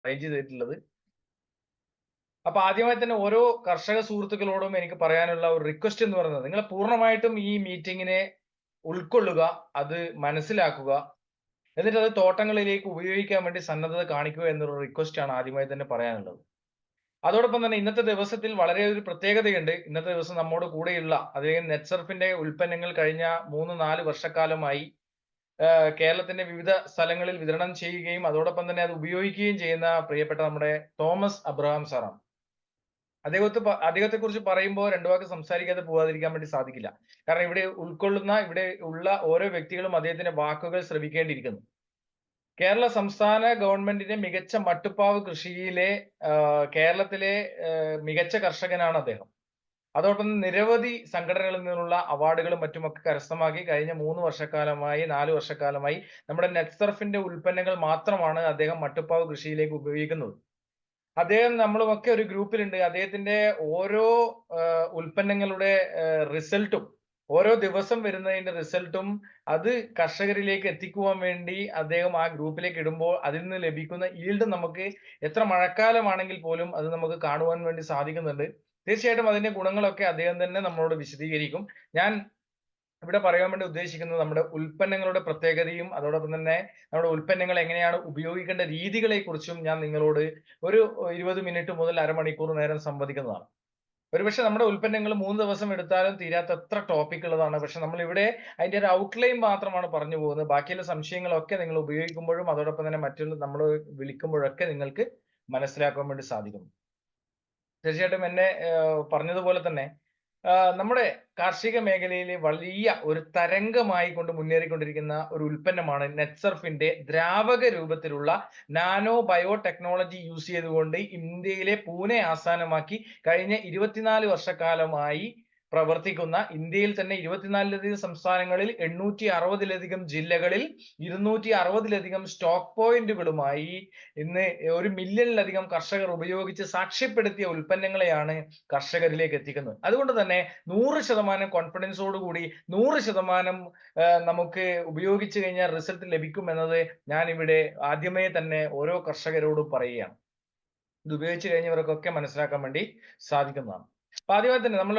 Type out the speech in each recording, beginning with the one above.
Arrange ചെയ്തിട്ടുള്ളത്. അപ്പൊ ആദ്യമായി തന്നെ ഓരോ കർഷക സുഹൃത്തുക്കളോടും എനിക്ക് പറയാനുള്ള ഒരു റിക്വസ്റ്റ് എന്ന് പറയുന്നത്, നിങ്ങൾ പൂർണ്ണമായിട്ടും ഈ മീറ്റിങ്ങിനെ ഉൾക്കൊള്ളുക, അത് മനസ്സിലാക്കുക, എന്നിട്ട് അത് തോട്ടങ്ങളിലേക്ക് ഉപയോഗിക്കാൻ വേണ്ടി സന്നദ്ധത കാണിക്കുക എന്നൊരു റിക്വസ്റ്റ് ആണ് ആദ്യമായി തന്നെ പറയാനുള്ളത്. അതോടൊപ്പം തന്നെ ഇന്നത്തെ ദിവസത്തിൽ വളരെ ഒരു പ്രത്യേകതയുണ്ട്. ഇന്നത്തെ ദിവസം നമ്മോട് കൂടെയുള്ള അതായത് നെറ്റ്സർഫിന്റെ ഉൽപ്പന്നങ്ങൾ കഴിഞ്ഞ 3-4 വർഷക്കാലമായി കേരളത്തിന്റെ വിവിധ സ്ഥലങ്ങളിൽ വിതരണം ചെയ്യുകയും അതോടൊപ്പം തന്നെ അത് ഉപയോഗിക്കുകയും ചെയ്യുന്ന പ്രിയപ്പെട്ട നമ്മുടെ തോമസ് അബ്രഹാം സാറാണ്. അദ്ദേഹത്തെ കുറിച്ച് പറയുമ്പോൾ രണ്ടു വാക്ക് സംസാരിക്കാതെ പോകാതിരിക്കാൻ വേണ്ടി സാധിക്കില്ല. കാരണം ഇവിടെ ഉള്ള ഓരോ വ്യക്തികളും അദ്ദേഹത്തിന്റെ വാക്കുകൾ ശ്രവിക്കേണ്ടിയിരിക്കുന്നു. കേരള സംസ്ഥാന ഗവൺമെന്റിന്റെ മികച്ച മട്ടുപ്പാവ് കൃഷിയിലെ കേരളത്തിലെ മികച്ച കർഷകനാണ് അദ്ദേഹം. അതോടൊപ്പം നിരവധി സംഘടനകളിൽ നിന്നുള്ള അവാർഡുകളും മറ്റുമൊക്കെ കരസ്ഥമാക്കി കഴിഞ്ഞ 3 വർഷക്കാലമായി 4 വർഷക്കാലമായി നമ്മുടെ നെറ്റ്സർഫിന്റെ ഉൽപ്പന്നങ്ങൾ മാത്രമാണ് അദ്ദേഹം മട്ടുപ്പാവ് കൃഷിയിലേക്ക് ഉപയോഗിക്കുന്നത്. അദ്ദേഹം നമ്മളുമൊക്കെ ഒരു ഗ്രൂപ്പിലുണ്ട്. അദ്ദേഹത്തിന്റെ ഓരോ ഉൽപ്പന്നങ്ങളുടെ റിസൾട്ടും ഓരോ ദിവസം വരുന്നതിന്റെ റിസൾട്ടും അത് കർഷകരിലേക്ക് എത്തിക്കുവാൻ വേണ്ടി അദ്ദേഹം ആ ഗ്രൂപ്പിലേക്ക് ഇടുമ്പോൾ അതിൽ നിന്ന് ലഭിക്കുന്ന ഈൽഡ് നമുക്ക് എത്ര മഴക്കാലമാണെങ്കിൽ പോലും അത് നമുക്ക് കാണുവാൻ വേണ്ടി സാധിക്കുന്നുണ്ട്. തീർച്ചയായിട്ടും അതിന്റെ ഗുണങ്ങളൊക്കെ അദ്ദേഹം തന്നെ നമ്മളോട് വിശദീകരിക്കും. ഞാൻ ഇവിടെ പറയാൻ വേണ്ടി ഉദ്ദേശിക്കുന്നത് നമ്മുടെ ഉൽപ്പന്നങ്ങളുടെ പ്രത്യേകതയും അതോടൊപ്പം തന്നെ നമ്മുടെ ഉൽപ്പന്നങ്ങൾ എങ്ങനെയാണ് ഉപയോഗിക്കേണ്ട രീതികളെ കുറിച്ചും ഞാൻ നിങ്ങളോട് ഒരു 20 മിനിറ്റ് മുതൽ അരമണിക്കൂർ നേരം സംവദിക്കുന്നതാണ്. ഒരുപക്ഷെ നമ്മുടെ ഉൽപ്പന്നങ്ങൾ 3 ദിവസം എടുത്താലും തീരാത്തത്ര ടോപ്പിക് ഉള്ളതാണ്. പക്ഷെ നമ്മൾ ഇവിടെ അതിന്റെ ഒരു ഔട്ട്ലൈൻ മാത്രമാണ് പറഞ്ഞു പോകുന്നത്. ബാക്കിയുള്ള സംശയങ്ങളൊക്കെ നിങ്ങൾ ഉപയോഗിക്കുമ്പോഴും അതോടൊപ്പം തന്നെ മറ്റുള്ള നമ്മൾ വിളിക്കുമ്പോഴൊക്കെ നിങ്ങൾക്ക് മനസ്സിലാക്കാൻ വേണ്ടി സാധിക്കും. തീർച്ചയായിട്ടും എന്നെ പറഞ്ഞതുപോലെ തന്നെ നമ്മുടെ കാർഷിക മേഖലയിലെ വലിയ ഒരു തരംഗമായി കൊണ്ട് മുന്നേറിക്കൊണ്ടിരിക്കുന്ന ഒരു ഉൽപ്പന്നമാണ് നെറ്റ്സർഫിന്റെ ദ്രാവക രൂപത്തിലുള്ള നാനോ ബയോ ടെക്നോളജി യൂസ് ചെയ്തുകൊണ്ട് ഇന്ത്യയിലെ പൂനെ ആസ്ഥാനമാക്കി കഴിഞ്ഞ 24 വർഷക്കാലമായി പ്രവർത്തിക്കുന്ന, ഇന്ത്യയിൽ തന്നെ 24ലധികം സംസ്ഥാനങ്ങളിൽ 860ലധികം ജില്ലകളിൽ 260ലധികം സ്റ്റോക്ക് പോയിന്റുകളുമായി ഇന്ന് 1 മില്യണിലധികം കർഷകർ ഉപയോഗിച്ച് സാക്ഷ്യപ്പെടുത്തിയ ഉൽപ്പന്നങ്ങളെയാണ് കർഷകരിലേക്ക് എത്തിക്കുന്നത്. അതുകൊണ്ട് തന്നെ 100% കോൺഫിഡൻസോടുകൂടി 100% നമുക്ക് ഉപയോഗിച്ചു കഴിഞ്ഞാൽ റിസൾട്ട് ലഭിക്കും എന്നത് ഞാൻ ഇവിടെ ആദ്യമേ തന്നെ ഓരോ കർഷകരോടും പറയുകയാണ്. ഇത് ഉപയോഗിച്ച് കഴിഞ്ഞവർക്കൊക്കെ മനസ്സിലാക്കാൻ വേണ്ടി സാധിക്കുന്നതാണ്. അപ്പൊ ആദ്യമായി തന്നെ നമ്മൾ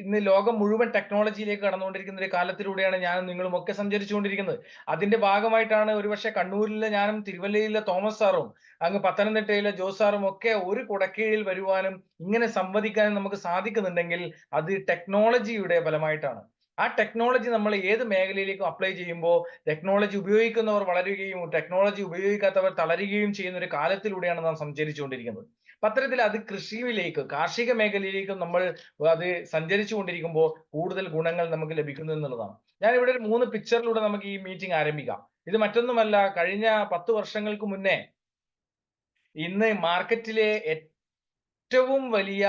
ഇന്ന് ലോകം മുഴുവൻ ടെക്നോളജിയിലേക്ക് കടന്നുകൊണ്ടിരിക്കുന്ന ഒരു കാലത്തിലൂടെയാണ് ഞാനും നിങ്ങളും ഒക്കെ സഞ്ചരിച്ചുകൊണ്ടിരിക്കുന്നത്. അതിന്റെ ഭാഗമായിട്ടാണ് ഒരുപക്ഷെ കണ്ണൂരിലെ ഞാനും തിരുവല്ലയിലെ തോമസ് സാറും അങ്ങ് പത്തനംതിട്ടയിലെ ജോസ് സാറും ഒക്കെ ഒരു കുടക്കീഴിൽ വരുവാനും ഇങ്ങനെ സംവദിക്കാനും നമുക്ക് സാധിക്കുന്നുണ്ടെങ്കിൽ അത് ടെക്നോളജിയുടെ ഫലമായിട്ടാണ്. ആ ടെക്നോളജി നമ്മൾ ഏത് മേഖലയിലേക്കും അപ്ലൈ ചെയ്യുമ്പോൾ ടെക്നോളജി ഉപയോഗിക്കുന്നവർ വളരുകയും ടെക്നോളജി ഉപയോഗിക്കാത്തവർ തളരുകയും ചെയ്യുന്ന ഒരു കാലത്തിലൂടെയാണ് നാം സഞ്ചരിച്ചുകൊണ്ടിരിക്കുന്നത്. അത്തരത്തിൽ അത് കൃഷിയിലേക്ക്, കാർഷിക മേഖലയിലേക്കും നമ്മൾ അത് സഞ്ചരിച്ചു കൊണ്ടിരിക്കുമ്പോൾ കൂടുതൽ ഗുണങ്ങൾ നമുക്ക് ലഭിക്കുന്നു എന്നുള്ളതാണ്. ഞാൻ ഇവിടെ ഒരു 3 പിക്ചറിലൂടെ നമുക്ക് ഈ മീറ്റിംഗ് ആരംഭിക്കാം. ഇത് മറ്റൊന്നുമല്ല, കഴിഞ്ഞ 10 വർഷങ്ങൾക്ക് മുന്നേ ഇന്ന് മാർക്കറ്റിലെ ഏറ്റവും വലിയ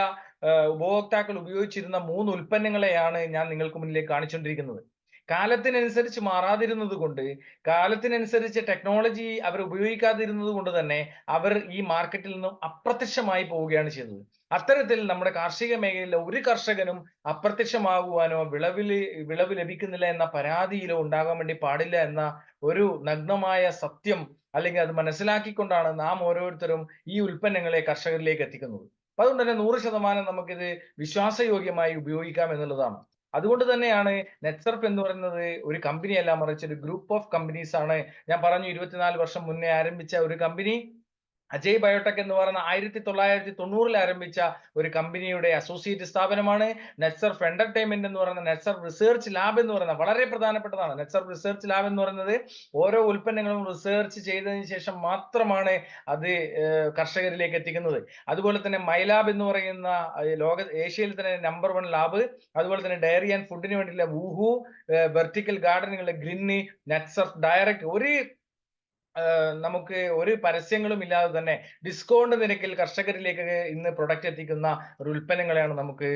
ഉപഭോക്താക്കൾ ഉപയോഗിച്ചിരുന്ന 3 ഉൽപ്പന്നങ്ങളെയാണ് ഞാൻ നിങ്ങൾക്ക് മുന്നിലേക്ക് കാണിച്ചുകൊണ്ടിരിക്കുന്നത്. കാലത്തിനനുസരിച്ച് മാറാതിരുന്നത് കൊണ്ട്, കാലത്തിനനുസരിച്ച് ടെക്നോളജി അവർ ഉപയോഗിക്കാതിരുന്നത് കൊണ്ട് തന്നെ അവർ ഈ മാർക്കറ്റിൽ നിന്നും അപ്രത്യക്ഷമായി പോവുകയാണ് ചെയ്തത്. അത്തരത്തിൽ നമ്മുടെ കാർഷിക മേഖലയിലെ ഒരു കർഷകനും അപ്രത്യക്ഷമാകുവാനോ വിളവ് ലഭിക്കുന്നില്ല എന്ന പരാതിയിലോ ഉണ്ടാകാൻ വേണ്ടി പാടില്ല എന്ന ഒരു നഗ്നമായ സത്യം, അല്ലെങ്കിൽ അത് മനസ്സിലാക്കിക്കൊണ്ടാണ് നാം ഓരോരുത്തരും ഈ ഉൽപ്പന്നങ്ങളെ കർഷകരിലേക്ക് എത്തിക്കുന്നത്. അപ്പൊ അതുകൊണ്ട് തന്നെ 100% നമുക്കിത് വിശ്വാസയോഗ്യമായി ഉപയോഗിക്കാം എന്നുള്ളതാണ്. അതുകൊണ്ട് തന്നെയാണ് നെറ്റ്സർഫ് എന്ന് പറയുന്നത് ഒരു കമ്പനി അല്ല, മറിച്ച് ഒരു ഗ്രൂപ്പ് ഓഫ് കമ്പനീസ് ആണ്. ഞാൻ പറഞ്ഞു 24 വർഷം മുന്നേ ആരംഭിച്ച ഒരു കമ്പനി അജയ് ബയോടെക് എന്ന് പറയുന്ന 1990 ആരംഭിച്ച ഒരു കമ്പനിയുടെ അസോസിയേറ്റ് സ്ഥാപനമാണ്. നെറ്റ്സർഫ് എന്റർടൈൻമെന്റ് എന്ന് പറയുന്ന നെറ്റ്സർഫ് റിസർച്ച് ലാബ് എന്ന് പറയുന്ന വളരെ പ്രധാനപ്പെട്ടതാണ്. നെറ്റ്സർഫ് റിസർച്ച് ലാബ് എന്ന് പറയുന്നത് ഓരോ ഉൽപ്പന്നങ്ങളും റിസർച്ച് ചെയ്തതിനു ശേഷം മാത്രമാണ് അത് കർഷകരിലേക്ക് എത്തിക്കുന്നത്. അതുപോലെ തന്നെ മൈലാബ് എന്ന് പറയുന്ന ഏഷ്യയിൽ തന്നെ നമ്പർ 1 ലാബ്, അതുപോലെ തന്നെ ഡയറി ആൻഡ് ഫുഡിന് വേണ്ടിയുള്ള വൂഹു, വെർട്ടിക്കൽ ഗാർഡനിങ്ങിലെ ഗ്രിന്നി, നെറ്റ്സർഫ് ഡയറക്റ്റ് നമുക്ക് ഒരു പരസ്യങ്ങളും ഇല്ലാതെ തന്നെ ഡിസ്കൗണ്ട് നിരക്കിൽ കർഷകരിലേക്ക് ഇന്ന് പ്രൊഡക്റ്റ് എത്തിക്കുന്ന ഒരു ഉൽപ്പന്നങ്ങളെയാണ് നമുക്ക്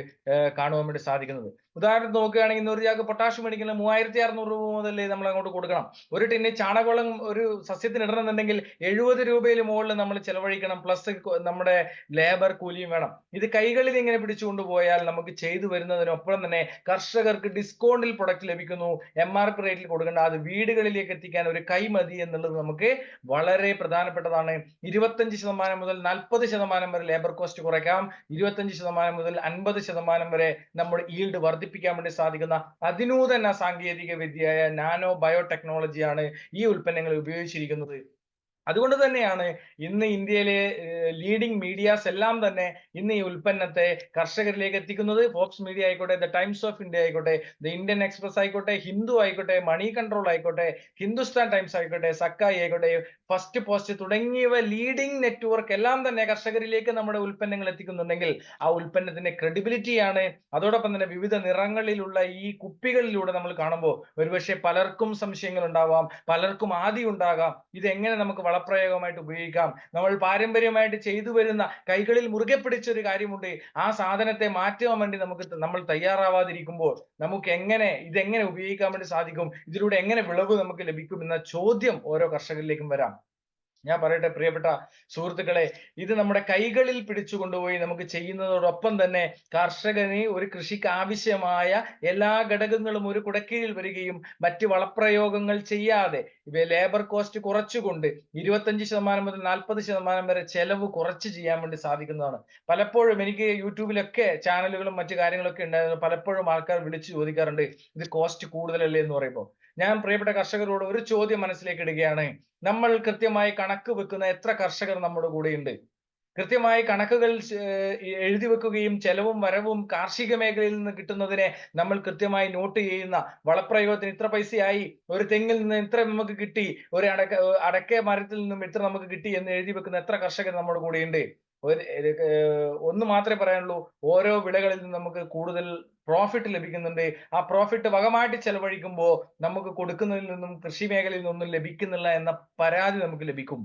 കാണുവാൻ വേണ്ടി സാധിക്കുന്നത്. ഉദാഹരണത്തിന് നോക്കുകയാണെങ്കിൽ ഇന്ന് ഒരു ചാക്ക് പൊട്ടാഷ് മേടിക്കുന്ന 3600 രൂപ മുതൽ നമ്മൾ അങ്ങോട്ട് കൊടുക്കണം. ഒരു ടിന്ന് ചാണകവളം ഒരു സസ്യത്തിന് ഇടണമെന്നുണ്ടെങ്കിൽ 70 രൂപയിൽ മുകളിൽ നമ്മൾ ചെലവഴിക്കണം. പ്ലസ് നമ്മുടെ ലേബർ കൂലിയും വേണം. ഇത് കൈകളിൽ ഇങ്ങനെ പിടിച്ചുകൊണ്ട് പോയാൽ നമുക്ക് ചെയ്തു വരുന്നതിനൊപ്പം തന്നെ കർഷകർക്ക് ഡിസ്കൗണ്ടിൽ പ്രൊഡക്റ്റ് ലഭിക്കുന്നു. MRP റേറ്റിൽ കൊടുക്കേണ്ട, അത് വീടുകളിലേക്ക് എത്തിക്കാൻ ഒരു കൈ മതി എന്നുള്ളത് നമുക്ക് വളരെ പ്രധാനപ്പെട്ടതാണ്. 25% മുതൽ 40% വരെ ലേബർ കോസ്റ്റ് കുറയ്ക്കാം. 25% മുതൽ 50% വരെ നമ്മുടെ ഈൽഡ് വർദ്ധിപ്പിക്കാൻ വേണ്ടി സാധിക്കുന്ന അതിനൂതന സാങ്കേതിക വിദ്യയായ നാനോ ബയോടെക്നോളജിയാണ് ഈ ഉൽപ്പന്നങ്ങൾ ഉപയോഗിച്ചിരിക്കുന്നത്. അതുകൊണ്ട് തന്നെയാണ് ഇന്ന് ഇന്ത്യയിലെ ലീഡിംഗ് മീഡിയാസ് എല്ലാം തന്നെ ഇന്ന് ഈ ഉൽപ്പന്നത്തെ കർഷകരിലേക്ക് എത്തിക്കുന്നത്. ഫോക്സ് മീഡിയ ആയിക്കോട്ടെ, ദ ടൈംസ് ഓഫ് ഇന്ത്യ ആയിക്കോട്ടെ, ദ ഇന്ത്യൻ എക്സ്പ്രസ് ആയിക്കോട്ടെ, ഹിന്ദു ആയിക്കോട്ടെ, മണി കൺട്രോൾ ആയിക്കോട്ടെ, ഹിന്ദുസ്ഥാൻ ടൈംസ് ആയിക്കോട്ടെ, സക്കായി ആയിക്കോട്ടെ, ഫസ്റ്റ് പോസ്റ്റ് തുടങ്ങിയവ ലീഡിംഗ് നെറ്റ്വർക്ക് എല്ലാം തന്നെ കർഷകരിലേക്ക് നമ്മുടെ ഉൽപ്പന്നങ്ങൾ എത്തിക്കുന്നുണ്ടെങ്കിൽ ആ ഉൽപ്പന്നത്തിന്റെ ക്രെഡിബിലിറ്റിയാണ്. അതോടൊപ്പം തന്നെ വിവിധ നിറങ്ങളിലുള്ള ഈ കുപ്പികളിലൂടെ നമ്മൾ കാണുമ്പോൾ ഒരുപക്ഷെ പലർക്കും സംശയങ്ങൾ ഉണ്ടാവാം, പലർക്കും ആദി ഉണ്ടാകാം. ഇതെങ്ങനെ നമുക്ക് വളപ്രയോഗമായിട്ട് ഉപയോഗിക്കാം? നമ്മൾ പാരമ്പര്യമായിട്ട് ചെയ്തു വരുന്ന കൈകളിൽ മുറുകെ പിടിച്ച ഒരു കാര്യമുണ്ട്. ആ സാധനത്തെ മാറ്റാൻ വേണ്ടി നമ്മൾ തയ്യാറാവാതിരിക്കുമ്പോൾ നമുക്ക് ഇതെങ്ങനെ ഉപയോഗിക്കാൻ വേണ്ടി സാധിക്കും? ഇതിലൂടെ എങ്ങനെ വിളവ് നമുക്ക് ലഭിക്കും എന്ന ചോദ്യം ഓരോ കർഷകരിലേക്കും വരാം. ഞാൻ പറയട്ടെ പ്രിയപ്പെട്ട സുഹൃത്തുക്കളെ, ഇത് നമ്മുടെ കൈകളിൽ പിടിച്ചു കൊണ്ടുപോയി നമുക്ക് ചെയ്യുന്നതോടൊപ്പം തന്നെ കർഷകന് ഒരു കൃഷിക്ക് ആവശ്യമായ എല്ലാ ഘടകങ്ങളും ഒരു കുടക്കീഴിൽ വരികയും മറ്റ് വളപ്രയോഗങ്ങൾ ചെയ്യാതെ ലേബർ കോസ്റ്റ് കുറച്ചുകൊണ്ട് 25% മുതൽ 40% വരെ ചെലവ് കുറച്ച് ചെയ്യാൻ വേണ്ടി സാധിക്കുന്നതാണ്. പലപ്പോഴും എനിക്ക് യൂട്യൂബിലൊക്കെ ചാനലുകളും മറ്റു കാര്യങ്ങളൊക്കെ ഉണ്ടായിരുന്നു. പലപ്പോഴും ആൾക്കാർ വിളിച്ചു ചോദിക്കാറുണ്ട്, ഇത് കോസ്റ്റ് കൂടുതലല്ലേ എന്ന് പറയുമ്പോൾ. ഞാൻ പ്രിയപ്പെട്ട കർഷകരോട് ഒരു ചോദ്യം മനസ്സിലേക്ക് ഇടുകയാണ്. നമ്മൾ കൃത്യമായി കണക്ക് വെക്കുന്ന എത്ര കർഷകർ നമ്മുടെ കൂടെയുണ്ട്? കൃത്യമായി കണക്കുകൾ എഴുതി വെക്കുകയും ചെലവും വരവും കാർഷിക മേഖലയിൽ നിന്ന് കിട്ടുന്നതിനെ നമ്മൾ കൃത്യമായി നോട്ട് ചെയ്യുന്ന, വളപ്രയോഗത്തിന് ഇത്ര പൈസയായി, ഒരു തെങ്ങിൽ നിന്ന് ഇത്ര നമുക്ക് കിട്ടി, ഒരു അടക്ക മരത്തിൽ നിന്നും ഇത്ര നമുക്ക് കിട്ടി എന്ന് എഴുതി വെക്കുന്ന എത്ര കർഷകർ നമ്മുടെ കൂടെയുണ്ട്? ഒന്ന് മാത്രമേ പറയാനുള്ളൂ, ഓരോ വിളകളിൽ നിന്ന് നമുക്ക് കൂടുതൽ പ്രോഫിറ്റ് ലഭിക്കുന്നുണ്ട്. ആ പ്രോഫിറ്റ് വകമാറ്റി ചെലവഴിക്കുമ്പോൾ നമുക്ക് കൊടുക്കുന്നതിൽ നിന്നും കൃഷി മേഖലയിൽ നിന്നും ലഭിക്കുന്നില്ല എന്ന പരാതി നമുക്ക് ലഭിക്കും.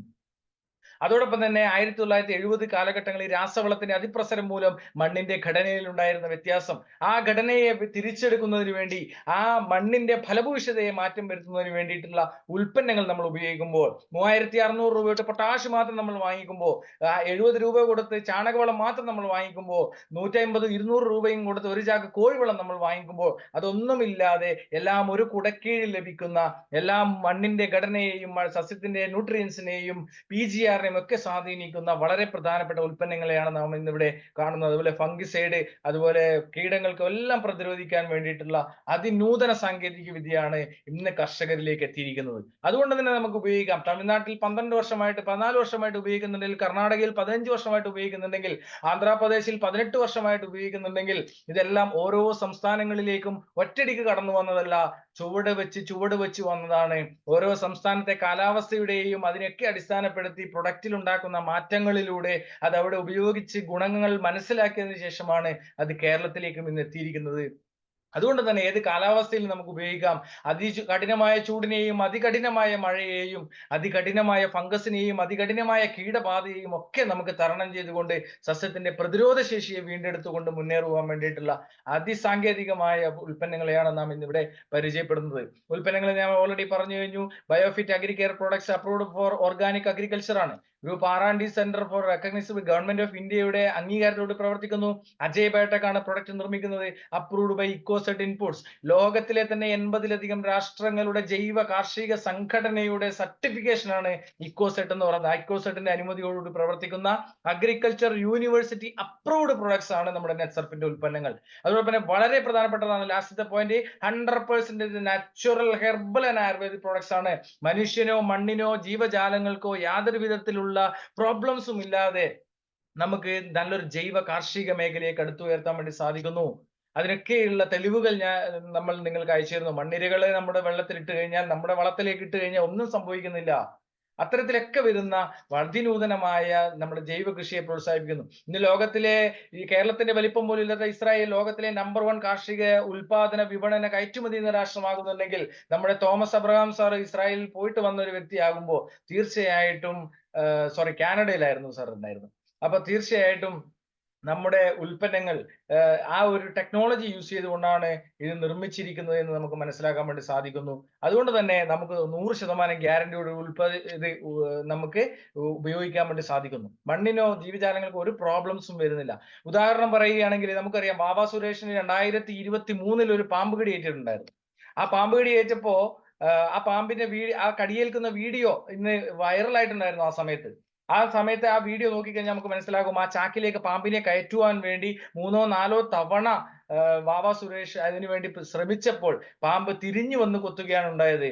അതോടൊപ്പം തന്നെ 1970 കാലഘട്ടങ്ങളിൽ രാസവളത്തിന്റെ അതിപ്രസരം മൂലം മണ്ണിന്റെ ഘടനയിൽ ഉണ്ടായിരുന്ന വ്യത്യാസം, ആ ഘടനയെ തിരിച്ചെടുക്കുന്നതിന് വേണ്ടി, ആ മണ്ണിന്റെ ഫലഭൂയിഷ്ഠതയെ മാറ്റം വരുത്തുന്നതിന് വേണ്ടിയിട്ടുള്ള ഉൽപ്പന്നങ്ങൾ നമ്മൾ ഉപയോഗിക്കുമ്പോൾ, 3600 രൂപ തൊട്ട് പൊട്ടാഷ് മാത്രം നമ്മൾ വാങ്ങിക്കുമ്പോൾ, 70 രൂപ കൊടുത്ത് ചാണകവളം മാത്രം നമ്മൾ വാങ്ങിക്കുമ്പോൾ, 150-200 രൂപയും കൊടുത്ത് ഒരു ചാക്ക് കോഴിവളം നമ്മൾ വാങ്ങിക്കുമ്പോൾ, അതൊന്നുമില്ലാതെ എല്ലാം ഒരു കുടക്കീഴിൽ ലഭിക്കുന്ന, എല്ലാം മണ്ണിന്റെ ഘടനയെയും സസ്യത്തിന്റെ ന്യൂട്രിയൻസിനെയും PGR ഒക്കെ സ്വാധീനിക്കുന്ന വളരെ പ്രധാനപ്പെട്ട ഉൽപ്പന്നങ്ങളെയാണ് നാം ഇന്നിവിടെ കാണുന്നത്. അതുപോലെ ഫംഗിസൈഡ്, അതുപോലെ കീടങ്ങൾക്ക് എല്ലാം പ്രതിരോധിക്കാൻ വേണ്ടിയിട്ടുള്ള അതിനൂതന സാങ്കേതിക വിദ്യയാണ് ഇന്ന് കർഷകരിലേക്ക് എത്തിയിരിക്കുന്നത്. അതുകൊണ്ട് തന്നെ നമുക്ക് ഉപയോഗിക്കാം. തമിഴ്നാട്ടിൽ 12 വർഷമായിട്ട് 14 വർഷമായിട്ട് ഉപയോഗിക്കുന്നുണ്ടെങ്കിൽ, കർണാടകയിൽ 15 വർഷമായിട്ട് ഉപയോഗിക്കുന്നുണ്ടെങ്കിൽ, ആന്ധ്രാപ്രദേശിൽ 18 വർഷമായിട്ട് ഉപയോഗിക്കുന്നുണ്ടെങ്കിൽ, ഇതെല്ലാം ഓരോ സംസ്ഥാനങ്ങളിലേക്കും ഒറ്റയടിക്ക് കടന്നു വന്നതല്ല, ചുവട് വെച്ച് വന്നതാണ്. ഓരോ സംസ്ഥാനത്തെ കാലാവസ്ഥയുടെയും അതിനെയൊക്കെ അടിസ്ഥാനപ്പെടുത്തി പ്രൊഡക്റ്റിൽ ഉണ്ടാക്കുന്ന മാറ്റങ്ങളിലൂടെ അത് അവിടെ ഉപയോഗിച്ച് ഗുണങ്ങൾ മനസ്സിലാക്കിയതിനു ശേഷമാണ് അത് കേരളത്തിലേക്കും ഇന്ന് എത്തിയിരിക്കുന്നത്. അതുകൊണ്ട് തന്നെ ഏത് കാലാവസ്ഥയിൽ നമുക്ക് ഉപയോഗിക്കാം. അതികഠിനമായ ചൂടിനെയും അതികഠിനമായ മഴയെയും അതികഠിനമായ ഫംഗസിനെയും അതികഠിനമായ കീടബാധയെയും ഒക്കെ നമുക്ക് തരണം ചെയ്തുകൊണ്ട് സസ്യത്തിന്റെ പ്രതിരോധ ശേഷിയെ വീണ്ടെടുത്തുകൊണ്ട് മുന്നേറുവാൻ വേണ്ടിയിട്ടുള്ള അതിസാങ്കേതികമായ ഉൽപ്പന്നങ്ങളെയാണ് നാം ഇന്നിവിടെ പരിചയപ്പെടുന്നത്. ഉൽപ്പന്നങ്ങൾ ഞാൻ ഓൾറെഡി പറഞ്ഞു കഴിഞ്ഞു. Biofit Agricare products approved for organic agriculture ആണ്. Group R&D centre for recognised government of ഇന്ത്യയുടെ അംഗീകാരത്തോട് പ്രവർത്തിക്കുന്നു. അജയ് ബയോടെക് ആണ് പ്രൊഡക്റ്റ് നിർമ്മിക്കുന്നത്. Approved by Ecocert inputs. ലോകത്തിലെ തന്നെ 80-ലധികം രാഷ്ട്രങ്ങളുടെ ജൈവ കാർഷിക സംഘടനയുടെ സർട്ടിഫിക്കേഷൻ ആണ് ഇക്കോസെറ്റ് എന്ന് പറയുന്നത്. ഇക്കോസെറ്റിന്റെ അനുമതിയോടുകൂടി പ്രവർത്തിക്കുന്ന അഗ്രികൾച്ചർ യൂണിവേഴ്സിറ്റി അപ്രൂവ്ഡ് പ്രൊഡക്ട്സ് ആണ് നമ്മുടെ നെറ്റ്സർഫിന്റെ ഉൽപ്പന്നങ്ങൾ. അതോടൊപ്പം തന്നെ വളരെ പ്രധാനപ്പെട്ടതാണ് ലാസ്റ്റത്തെ point, 100% natural herbal and ayurvedic products ആണ്. മനുഷ്യനോ മണ്ണിനോ ജീവജാലങ്ങൾക്കോ യാതൊരു വിധത്തിലുള്ള പ്രോബ്ലംസും ഇല്ലാതെ നമുക്ക് നല്ലൊരു ജൈവ കാർഷിക മേഖലയെ അടുത്തുയർത്താൻ വേണ്ടി സാധിക്കുന്നു. അതിനൊക്കെയുള്ള തെളിവുകൾ നമ്മൾ നിങ്ങൾക്ക് അയച്ചു തരുന്നു. മണ്ണിരകളെ നമ്മുടെ വെള്ളത്തിൽ ഇട്ട് കഴിഞ്ഞാൽ, നമ്മുടെ വളത്തിലേക്ക് ഇട്ട് കഴിഞ്ഞാൽ ഒന്നും സംഭവിക്കുന്നില്ല. അത്തരത്തിലൊക്കെ വരുന്ന അതിനൂതനമായ നമ്മുടെ ജൈവ കൃഷിയെ പ്രോത്സാഹിപ്പിക്കുന്നു. ഇന്ന് ലോകത്തിലെ, ഈ കേരളത്തിന്റെ വലിപ്പം പോലും ഇല്ലാത്ത ഇസ്രായേൽ ലോകത്തിലെ നമ്പർ 1 കാർഷിക ഉൽപാദന വിപണന കയറ്റുമതി ചെയ്യുന്ന രാഷ്ട്രമാകുന്നുണ്ടെങ്കിൽ, നമ്മുടെ തോമസ് അബ്രഹാം സാർ ഇസ്രായേലിൽ പോയിട്ട് വന്ന ഒരു വ്യക്തിയാകുമ്പോൾ തീർച്ചയായിട്ടും കാനഡയിലായിരുന്നു സാർ ഉണ്ടായിരുന്നു. അപ്പൊ തീർച്ചയായിട്ടും നമ്മുടെ ഉൽപ്പന്നങ്ങൾ ആ ഒരു ടെക്നോളജി യൂസ് ചെയ്തുകൊണ്ടാണ് ഇത് നിർമ്മിച്ചിരിക്കുന്നത് എന്ന് നമുക്ക് മനസ്സിലാക്കാൻ വേണ്ടി സാധിക്കുന്നു. അതുകൊണ്ട് തന്നെ നമുക്ക് 100% ഗ്യാരണ്ടിയോട് ഇത് നമുക്ക് ഉപയോഗിക്കാൻ വേണ്ടി സാധിക്കുന്നു. മണ്ണിനോ ജീവജാലങ്ങൾക്കോ ഒരു പ്രോബ്ലംസും വരുന്നില്ല. ഉദാഹരണം പറയുകയാണെങ്കിൽ നമുക്കറിയാം, ബാബ സുരേഷിന് 2023 ഒരു പാമ്പ് കടി ഏറ്റിട്ടുണ്ടായിരുന്നു. ആ പാമ്പ് കടി ഏറ്റപ്പോ ആ പാമ്പിന്റെ ആ കടിയേൽക്കുന്ന വീഡിയോ ഇന്ന് വൈറലായിട്ടുണ്ടായിരുന്നു ആ സമയത്ത്. ആ സമയത്ത് ആ വീഡിയോ നോക്കിക്കഴിഞ്ഞാൽ നമുക്ക് മനസ്സിലാകും ആ ചാക്കിലേക്ക് പാമ്പിനെ കയറ്റുവാൻ വേണ്ടി 3ഓ 4ഓ തവണ വാവാ സുരേഷ് അതിനുവേണ്ടി ശ്രമിച്ചപ്പോൾ പാമ്പ് തിരിഞ്ഞു വന്ന് കൊത്തുകയാണ് ഉണ്ടായത്.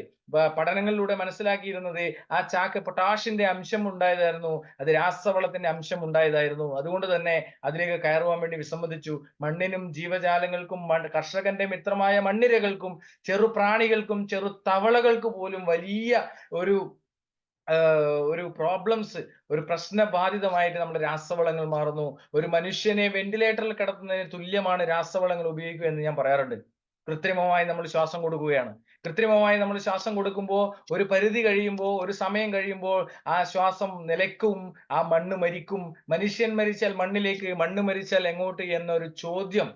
പഠനങ്ങളിലൂടെ മനസ്സിലാക്കിയിരുന്നത് ആ ചാക്ക് പൊട്ടാഷിന്റെ അംശം ഉണ്ടായതായിരുന്നു, അത് രാസവളത്തിന്റെ അംശം ഉണ്ടായതായിരുന്നു. അതുകൊണ്ട് തന്നെ അതിലേക്ക് കയറുവാൻ വേണ്ടി വിസമ്മതിച്ചു. മണ്ണിനും ജീവജാലങ്ങൾക്കും കർഷകന്റെ മിത്രമായ മണ്ണിരകൾക്കും ചെറുപ്രാണികൾക്കും ചെറു തവളകൾക്ക് പോലും വലിയ ഒരു ഒരു പ്രോബ്ലംസ്, ഒരു പ്രശ്നബാധിതമായിട്ട് നമ്മുടെ രാസവളങ്ങൾ മാറുന്നു. ഒരു മനുഷ്യനെ വെന്റിലേറ്ററിൽ കിടത്തുന്നതിന് തുല്യമാണ് രാസവളങ്ങൾ ഉപയോഗിക്കുക എന്ന് ഞാൻ പറയാറുണ്ട്. കൃത്രിമമായി നമ്മൾ ശ്വാസം കൊടുക്കുകയാണ്. കൃത്രിമമായി നമ്മൾ ശ്വാസം കൊടുക്കുമ്പോൾ ഒരു പരിധി കഴിയുമ്പോൾ, ഒരു സമയം കഴിയുമ്പോൾ ആ ശ്വാസം നിലയ്ക്കും, ആ മണ്ണ് മരിക്കും. മനുഷ്യൻ മരിച്ചാൽ മണ്ണിലേക്ക്, മണ്ണ് മരിച്ചാൽ എങ്ങോട്ട് എന്നൊരു ചോദ്യം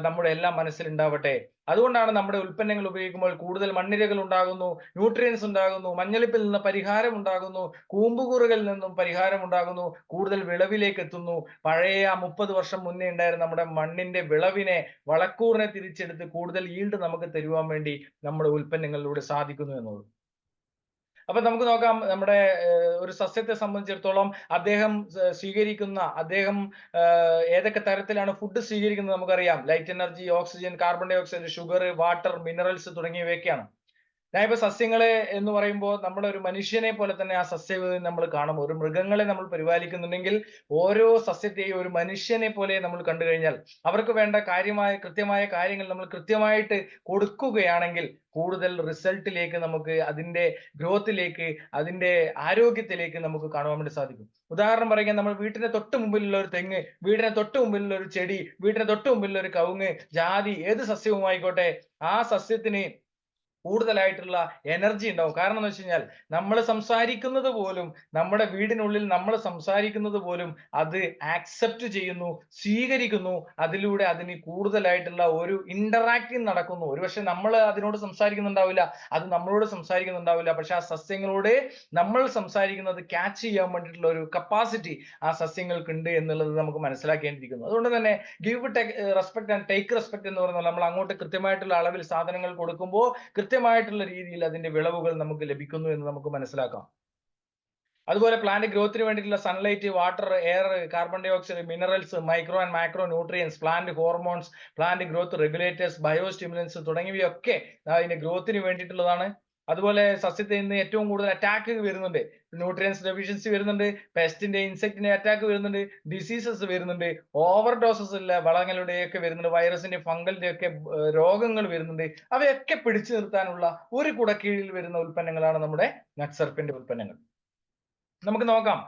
നമ്മുടെ എല്ലാം മനസ്സിലുണ്ടാവട്ടെ. അതുകൊണ്ടാണ് നമ്മുടെ ഉൽപ്പന്നങ്ങൾ ഉപയോഗിക്കുമ്പോൾ കൂടുതൽ മണ്ണിരകൾ ഉണ്ടാകുന്നു, ന്യൂട്രിയൻസ് ഉണ്ടാകുന്നു, മഞ്ഞളിപ്പിൽ നിന്ന് പരിഹാരം ഉണ്ടാകുന്നു, കൂമ്പുകൂറുകളിൽ നിന്നും പരിഹാരം ഉണ്ടാകുന്നു, കൂടുതൽ വിളവിലേക്ക് എത്തുന്നു. പഴയ 30 വർഷം മുന്നേ ഉണ്ടായിരുന്ന നമ്മുടെ മണ്ണിന്റെ വിളവിനെ, വളക്കൂറിനെ തിരിച്ചെടുത്ത് കൂടുതൽ ഈൽഡ് നമുക്ക് തരുവാൻ വേണ്ടി നമ്മുടെ ഉൽപ്പന്നങ്ങളിലൂടെ സാധിക്കുന്നു എന്നുള്ളത്. അപ്പൊ നമുക്ക് നോക്കാം നമ്മുടെ ഒരു സസ്യത്തെ സംബന്ധിച്ചിടത്തോളം അദ്ദേഹം ഏതൊക്കെ തരത്തിലാണ് ഫുഡ് സ്വീകരിക്കുന്നത് നമുക്കറിയാം. Light energy, oxygen, carbon dioxide, sugar, water, minerals തുടങ്ങിയവയൊക്കെയാണ്. ഞാനിപ്പോ സസ്യങ്ങളെ എന്ന് പറയുമ്പോൾ ഒരു മനുഷ്യനെ പോലെ തന്നെ ആ സസ്യങ്ങളെ നമ്മൾ കാണും. ഒരു മൃഗങ്ങളെ നമ്മൾ പരിപാലിക്കുന്നുണ്ടെങ്കിൽ ഓരോ സസ്യത്തെയും ഒരു മനുഷ്യനെ പോലെ നമ്മൾ കണ്ടു കഴിഞ്ഞാൽ അവർക്ക് വേണ്ട കൃത്യമായ കാര്യങ്ങൾ നമ്മൾ കൃത്യമായിട്ട് കൊടുക്കുകയാണെങ്കിൽ കൂടുതൽ റിസൾട്ടിലേക്ക്, നമുക്ക് അതിന്റെ ഗ്രോത്തിലേക്ക്, അതിന്റെ ആരോഗ്യത്തിലേക്ക് നമുക്ക് കാണുവാൻ വേണ്ടി സാധിക്കും. ഉദാഹരണം പറയുക, നമ്മൾ വീട്ടിന്റെ തൊട്ട് മുമ്പിലുള്ള ഒരു തെങ്ങ്, വീടിന്റെ തൊട്ട് മുമ്പിലുള്ള ഒരു ചെടി, വീടിന്റെ തൊട്ട് മുമ്പിലുള്ള ഒരു കവുങ്ങ്, ജാതി, ഏത് സസ്യവും ആയിക്കോട്ടെ, ആ സസ്യത്തിന് കൂടുതലായിട്ടുള്ള എനർജി ഉണ്ടാവും. കാരണം എന്ന് വെച്ച് കഴിഞ്ഞാൽ നമ്മൾ സംസാരിക്കുന്നത് പോലും, നമ്മുടെ വീടിനുള്ളിൽ നമ്മൾ സംസാരിക്കുന്നത് പോലും അത് ആക്സെപ്റ്റ് ചെയ്യുന്നു, സ്വീകരിക്കുന്നു. അതിലൂടെ അതിന് കൂടുതലായിട്ടുള്ള ഒരു ഇന്ററാക്ടിങ് നടക്കുന്നു. ഒരുപക്ഷെ നമ്മൾ അതിനോട് സംസാരിക്കുന്നുണ്ടാവില്ല, അത് നമ്മളോട് സംസാരിക്കുന്നുണ്ടാവില്ല. പക്ഷെ ആ സസ്യങ്ങളോട് നമ്മൾ സംസാരിക്കുന്നത് ക്യാച്ച് ചെയ്യാൻ വേണ്ടിയിട്ടുള്ള ഒരു കപ്പാസിറ്റി ആ സസ്യങ്ങൾക്ക് ഉണ്ട് എന്നുള്ളത് നമുക്ക് മനസ്സിലാക്കേണ്ടിയിരിക്കുന്നു. അതുകൊണ്ട് തന്നെ give respect and take respect എന്ന് പറയുന്നത്, നമ്മൾ അങ്ങോട്ട് കൃത്യമായിട്ടുള്ള അളവിൽ സാധനങ്ങൾ കൊടുക്കുമ്പോൾ കൃത്യമായിട്ടുള്ള രീതിയിൽ അതിന്റെ വിളവുകൾ നമുക്ക് ലഭിക്കുന്നു എന്ന് നമുക്ക് മനസ്സിലാക്കാം. അതുപോലെ പ്ലാന്റ് ഗ്രോത്തിന് വേണ്ടിയിട്ടുള്ള sunlight, water, air, carbon dioxide, minerals, micro and macro nutrients, plant hormones, plant growth regulators, biostimulants തുടങ്ങിയവയൊക്കെ അതിന്റെ ഗ്രോത്തിന് വേണ്ടിയിട്ടുള്ളതാണ്. അതുപോലെ സസ്യത്തിൽ നിന്ന് ഏറ്റവും കൂടുതൽ അറ്റാക്ക് വരുന്നുണ്ട്, ന്യൂട്രിയൻസ് ഡെഫിഷ്യൻസി വരുന്നുണ്ട്, പെസ്റ്റിന്റെ, ഇൻസെക്ടിന്റെ അറ്റാക്ക് വരുന്നുണ്ട്, ഡിസീസസ് വരുന്നുണ്ട്, ഓവർ ഡോസസ് ഉള്ള വളങ്ങളുടെയൊക്കെ വരുന്നുണ്ട്, വൈറസിന്റെ, ഫംഗലിന്റെ ഒക്കെ രോഗങ്ങൾ വരുന്നുണ്ട്. അവയൊക്കെ പിടിച്ചു നിർത്താനുള്ള ഒരു കുടക്കീഴിൽ വരുന്ന ഉൽപ്പന്നങ്ങളാണ് നമ്മുടെ നട്സർപ്പിന്റെ ഉൽപ്പന്നങ്ങൾ. നമുക്ക് നോക്കാം.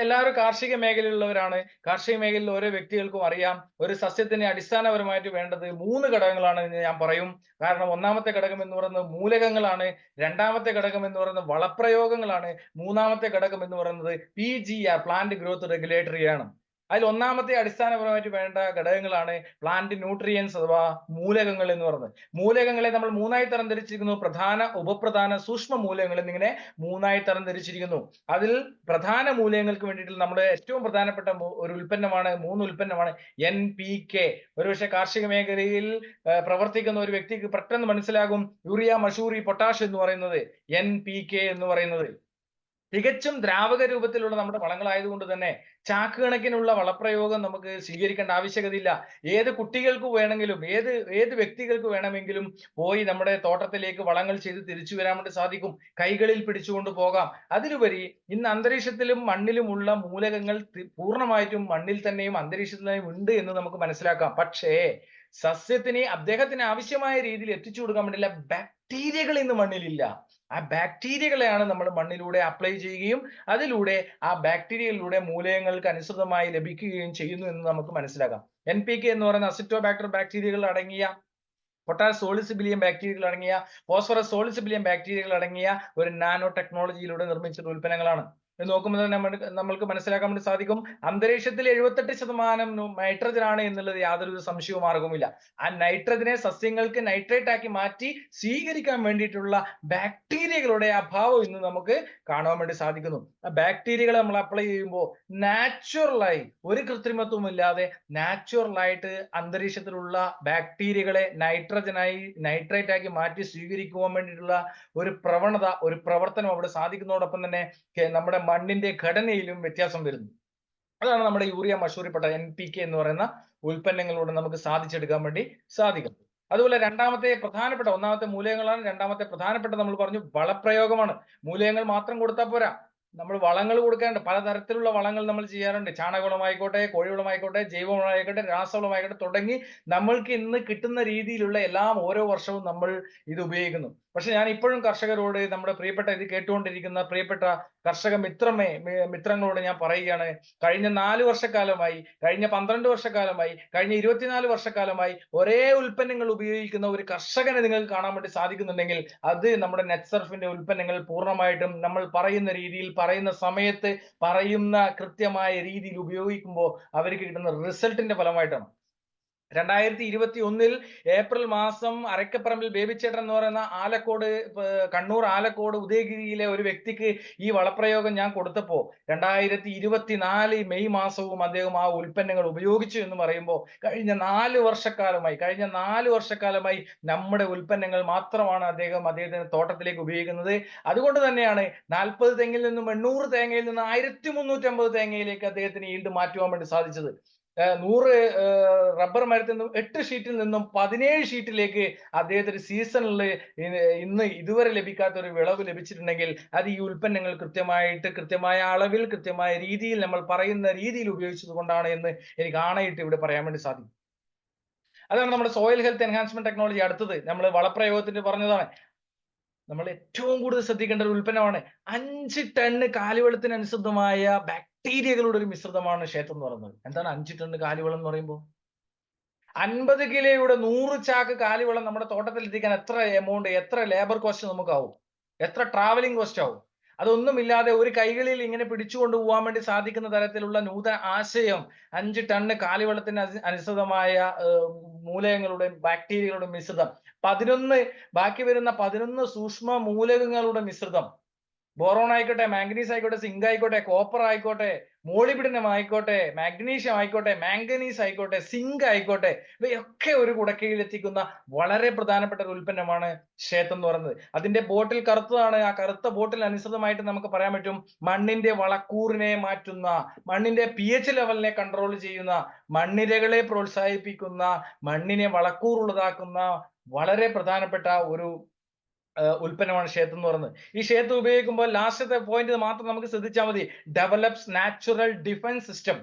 എല്ലാവരും കാർഷിക മേഖലയിലുള്ളവരാണ്. കാർഷിക മേഖലയിൽ ഓരോ വ്യക്തികൾക്കും അറിയാം ഒരു സസ്യത്തിന് അടിസ്ഥാനപരമായിട്ട് വേണ്ടത് 3 ഘടകങ്ങളാണ് എന്ന് ഞാൻ പറയും. കാരണം ഒന്നാമത്തെ ഘടകം എന്ന് പറയുന്നത് മൂലകങ്ങളാണ്, രണ്ടാമത്തെ ഘടകം എന്ന് പറയുന്നത് വളപ്രയോഗങ്ങളാണ്, മൂന്നാമത്തെ ഘടകം എന്ന് പറയുന്നത് PGR, പ്ലാന്റ് ഗ്രോത്ത് റെഗുലേറ്ററി ആണ്. അതിൽ ഒന്നാമത്തെ അടിസ്ഥാനപരമായിട്ട് വേണ്ട ഘടകങ്ങളാണ് പ്ലാന്റ് ന്യൂട്രിയൻസ് അഥവാ മൂലകങ്ങൾ എന്ന് പറയുന്നത്. മൂലകങ്ങളെ നമ്മൾ 3ആയി തരംതിരിച്ചിരിക്കുന്നു: പ്രധാന, ഉപപ്രധാന, സൂക്ഷ്മ മൂലകങ്ങൾ എന്നിങ്ങനെ 3ആയി തരംതിരിച്ചിരിക്കുന്നു. അതിൽ പ്രധാന മൂലകങ്ങൾക്ക് വേണ്ടിയിട്ട് നമ്മുടെ ഏറ്റവും പ്രധാനപ്പെട്ട ഒരു ഉൽപ്പന്നമാണ്, 3 ഉൽപ്പന്നമാണ് NPK. ഒരുപക്ഷെ കാർഷിക മേഖലയിൽ പ്രവർത്തിക്കുന്ന ഒരു വ്യക്തിക്ക് പെട്ടെന്ന് മനസ്സിലാകും യൂറിയ, മഷൂറി, പൊട്ടാഷ് എന്ന് പറയുന്നത്, NPK എന്ന് പറയുന്നത്. തികച്ചും ദ്രാവക രൂപത്തിലുള്ള നമ്മുടെ വളങ്ങളായതുകൊണ്ട് തന്നെ ചാക്ക് കണക്കിനുള്ള വളപ്രയോഗം നമുക്ക് സ്വീകരിക്കേണ്ട ആവശ്യകതയില്ല. ഏത് കുട്ടികൾക്ക് വേണമെങ്കിലും, ഏത് വ്യക്തികൾക്ക് വേണമെങ്കിലും പോയി നമ്മുടെ തോട്ടത്തിലേക്ക് വളങ്ങൾ ചെയ്ത് തിരിച്ചു വരാൻ വേണ്ടി സാധിക്കും. കൈകളിൽ പിടിച്ചുകൊണ്ട് പോകാം. അതിലുപരി ഇന്ന് അന്തരീക്ഷത്തിലും മണ്ണിലുമുള്ള മൂലകങ്ങൾ പൂർണ്ണമായിട്ടും മണ്ണിൽ തന്നെയും അന്തരീക്ഷത്തിലും ഉണ്ട് എന്ന് നമുക്ക് മനസ്സിലാക്കാം. പക്ഷേ സസ്യത്തിന് അദ്ദേഹത്തിന് ആവശ്യമായ രീതിയിൽ എത്തിച്ചു കൊടുക്കാൻ വേണ്ടിയുള്ള ബാക്ടീരിയകൾ ഇന്ന് മണ്ണിലില്ല. ആ ബാക്ടീരിയകളെയാണ് നമ്മൾ മണ്ണിലൂടെ അപ്ലൈ ചെയ്യുകയും അതിലൂടെ ആ ബാക്ടീരിയയിലൂടെ മൂലകങ്ങൾക്ക് അനുസൃതമായി ലഭിക്കുകയും ചെയ്യുന്നു എന്ന് നമുക്ക് മനസ്സിലാക്കാം. NPK എന്ന് പറയുന്ന അസിറ്റോബാക്ടർ ബാക്ടീരിയകൾ അടങ്ങിയ, പൊട്ടാഷ് സോളിസിബിലിയം ബാക്ടീരിയകൾ അടങ്ങിയ, ഫോസ്ഫറസ് സോളിസിബിലിയം ബാക്ടീരിയകൾ അടങ്ങിയ ഒരു നാനോ ടെക്നോളജിയിലൂടെ നിർമ്മിച്ച ഉൽപ്പന്നങ്ങളാണ്. നോക്കുമ്പോൾ തന്നെ നമ്മൾക്ക് മനസ്സിലാക്കാൻ വേണ്ടി സാധിക്കും. അന്തരീക്ഷത്തിൽ 78% നൈട്രജൻ ആണ് എന്നുള്ളത് യാതൊരു സംശയവും മാർഗവുമില്ല. ആ നൈട്രജനെ സസ്യങ്ങൾക്ക് നൈട്രേറ്റ് ആക്കി മാറ്റി സ്വീകരിക്കാൻ വേണ്ടിയിട്ടുള്ള ബാക്ടീരിയകളുടെ അഭാവം ഇന്ന് നമുക്ക് കാണുവാൻ വേണ്ടി സാധിക്കുന്നു. ആ ബാക്ടീരിയകളെ നമ്മൾ അപ്ലൈ ചെയ്യുമ്പോൾ നാച്ചുറലായി ഒരു കൃത്രിമത്വവും ഇല്ലാതെ നാച്ചുറലായിട്ട് അന്തരീക്ഷത്തിലുള്ള ബാക്ടീരിയകളെ നൈട്രേറ്റ് ആക്കി മാറ്റി സ്വീകരിക്കുവാൻ വേണ്ടിയിട്ടുള്ള ഒരു പ്രവണത, ഒരു പ്രവർത്തനം അവിടെ സാധിക്കുന്നതോടൊപ്പം തന്നെ നമ്മുടെ മണ്ണിന്റെ ഘടനയിലും വ്യത്യാസം വരുന്നു. അതാണ് നമ്മുടെ യൂറിയ മഷൂറിപ്പെട്ട NPK എന്ന് പറയുന്ന ഉൽപ്പന്നങ്ങളിലൂടെ നമുക്ക് സാധിച്ചെടുക്കാൻ വേണ്ടി സാധിക്കും. അതുപോലെ ഒന്നാമത്തെ മൂലകങ്ങളാണ്. രണ്ടാമത്തെ പ്രധാനപ്പെട്ട നമ്മൾ പറഞ്ഞു വളപ്രയോഗമാണ്. മൂലകങ്ങൾ മാത്രം കൊടുത്താൽ പോരാ, നമ്മൾ വളങ്ങൾ കൊടുക്കാറുണ്ട്. പലതരത്തിലുള്ള വളങ്ങൾ നമ്മൾ ചെയ്യാറുണ്ട്. ചാണകവളമായിക്കോട്ടെ, കോഴിവളമായിക്കോട്ടെ, ജൈവവളമായിക്കോട്ടെ, രാസവളമായിക്കോട്ടെ തുടങ്ങി നമ്മൾക്ക് ഇന്ന് കിട്ടുന്ന രീതിയിലുള്ള എല്ലാം ഓരോ വർഷവും നമ്മൾ ഇത് ഉപയോഗിക്കുന്നു. പക്ഷെ ഞാൻ ഇപ്പോഴും കർഷകരോട്, നമ്മുടെ പ്രിയപ്പെട്ട ഇത് കേട്ടുകൊണ്ടിരിക്കുന്ന പ്രിയപ്പെട്ട കർഷക മിത്രങ്ങളോട് ഞാൻ പറയുകയാണ്, കഴിഞ്ഞ 4 വർഷക്കാലമായി, കഴിഞ്ഞ 12 വർഷക്കാലമായി, കഴിഞ്ഞ 24 വർഷക്കാലമായി ഒരേ ഉൽപ്പന്നങ്ങൾ ഉപയോഗിക്കുന്ന ഒരു കർഷകനെ നിങ്ങൾക്ക് കാണാൻ വേണ്ടി സാധിക്കുന്നുണ്ടെങ്കിൽ അത് നമ്മുടെ നെറ്റ്സർഫിന്റെ ഉൽപ്പന്നങ്ങൾ പൂർണ്ണമായിട്ടും നമ്മൾ പറയുന്ന രീതിയിൽ, പറയുന്ന സമയത്ത്, പറയുന്ന കൃത്യമായ രീതിയിൽ ഉപയോഗിക്കുമ്പോൾ അവർക്ക് കിട്ടുന്ന റിസൾട്ടിന്റെ ഫലമായിട്ടാണ്. 2021 ഏപ്രിൽ മാസം അരക്കപ്പറമ്പിൽ ബേബിച്ചേട്ടൻ എന്ന് പറയുന്ന കണ്ണൂർ ആലക്കോട് ഉദയഗിരിയിലെ ഒരു വ്യക്തിക്ക് ഈ വളപ്രയോഗം ഞാൻ കൊടുത്തപ്പോൾ 2024 മെയ് മാസവും അദ്ദേഹം ആ ഉൽപ്പന്നങ്ങൾ ഉപയോഗിച്ചു എന്ന് പറയുമ്പോൾ കഴിഞ്ഞ 4 വർഷക്കാലമായി നമ്മുടെ ഉൽപ്പന്നങ്ങൾ മാത്രമാണ് അദ്ദേഹത്തിന്റെ തോട്ടത്തിലേക്ക് ഉപയോഗിക്കുന്നത്. അതുകൊണ്ട് തന്നെയാണ് 40 തെങ്ങിൽ നിന്നും 800 തേങ്ങയിൽ നിന്ന് 1350 തേങ്ങയിലേക്ക് അദ്ദേഹത്തിന് ഈൽഡ് മാറ്റുവാൻ വേണ്ടി സാധിച്ചത്. 100 റബ്ബർ മരത്തിൽ നിന്നും 8 ഷീറ്റിൽ നിന്നും 17 ഷീറ്റിലേക്ക് അദ്ദേഹത്തിന് സീസണിൽ ഇന്ന് ഇതുവരെ ലഭിക്കാത്ത ഒരു വിളവ് ലഭിച്ചിട്ടുണ്ടെങ്കിൽ അത് ഈ ഉൽപ്പന്നങ്ങൾ കൃത്യമായ അളവിൽ, കൃത്യമായ രീതിയിൽ, നമ്മൾ പറയുന്ന രീതിയിൽ ഉപയോഗിച്ചത് കൊണ്ടാണ് എന്ന് എനിക്ക് ആണയിട്ട് ഇവിടെ പറയാൻ വേണ്ടി സാധിക്കും. അതാണ് നമ്മുടെ സോയിൽ ഹെൽത്ത് എൻഹാൻസ്മെന്റ് ടെക്നോളജി. അടുത്തത് നമ്മൾ വളപ്രയോഗത്തിന് പറഞ്ഞതാണ്. നമ്മൾ ഏറ്റവും കൂടുതൽ ശ്രദ്ധിക്കേണ്ട ഒരു ഉൽപ്പന്നമാണ് 5 ടണ്ണ് കാലിവെള്ളത്തിന് അനുസൃതമായ ബാക്ടീരിയകളുടെ ഒരു മിശ്രിതമാണ് ക്ഷേത്രം എന്ന് പറയുന്നത്. എന്താണ് 5 ടണ്ണ് കാലിവെള്ളം എന്ന് പറയുമ്പോൾ? 50 കിലോയുടെ 100 ചാക്ക് കാലിവെള്ളം നമ്മുടെ തോട്ടത്തിൽ എത്തിക്കാൻ എത്ര എമൗണ്ട്, എത്ര ലേബർ കോസ്റ്റ് നമുക്കാവും, എത്ര ട്രാവലിംഗ് കോസ്റ്റ് ആവും? അതൊന്നുമില്ലാതെ ഒരു കൈകളിൽ ഇങ്ങനെ പിടിച്ചുകൊണ്ട് പോകാൻ വേണ്ടി സാധിക്കുന്ന തരത്തിലുള്ള നൂതന ആശയം 5 ടണ്ണ് കാലിവെള്ളത്തിന് അനുസൃതമായ മൂലകങ്ങളുടെയും ബാക്ടീരിയകളുടെ മിശ്രിതം, ബാക്കി വരുന്ന 11 സൂക്ഷ്മ മൂലകങ്ങളുടെ മിശ്രിതം, ബോറോൺ ആയിക്കോട്ടെ, മാംഗനീസ് ആയിക്കോട്ടെ, സിങ്ക് ആയിക്കോട്ടെ, കോപ്പർ ആയിക്കോട്ടെ, മോളിബ്ഡിനം ആയിക്കോട്ടെ, മാഗ്നീഷ്യം ആയിക്കോട്ടെ, മാംഗനീസ് ആയിക്കോട്ടെ, സിങ്ക് ആയിക്കോട്ടെ, ഇവയൊക്കെ ഒരു കുടക്കീഴിൽ എത്തിക്കുന്ന വളരെ പ്രധാനപ്പെട്ട ഒരു ഉൽപ്പന്നമാണ് ക്ഷേത്രം എന്ന് പറയുന്നത്. അതിന്റെ ബോട്ടിൽ കറുത്തതാണ്. ആ കറുത്ത ബോട്ടിൽ അനുസൃതമായിട്ട് നമുക്ക് പറയാൻ പറ്റും മണ്ണിന്റെ വളക്കൂറിനെ മാറ്റുന്ന, മണ്ണിന്റെ pH ലെവലിനെ കൺട്രോൾ ചെയ്യുന്ന, മണ്ണിരകളെ പ്രോത്സാഹിപ്പിക്കുന്ന, മണ്ണിനെ വളക്കൂറുള്ളതാക്കുന്ന വളരെ പ്രധാനപ്പെട്ട ഒരു ഉൽപ്പന്നമാണ് ക്ഷേത്രം എന്ന് പറയുന്നത്. ഈ ക്ഷേത്രം ഉപയോഗിക്കുമ്പോൾ ലാസ്റ്റത്തെ പോയിന്റ് മാത്രം നമുക്ക് ശ്രദ്ധിച്ചാൽ മതി. Develops natural defence system.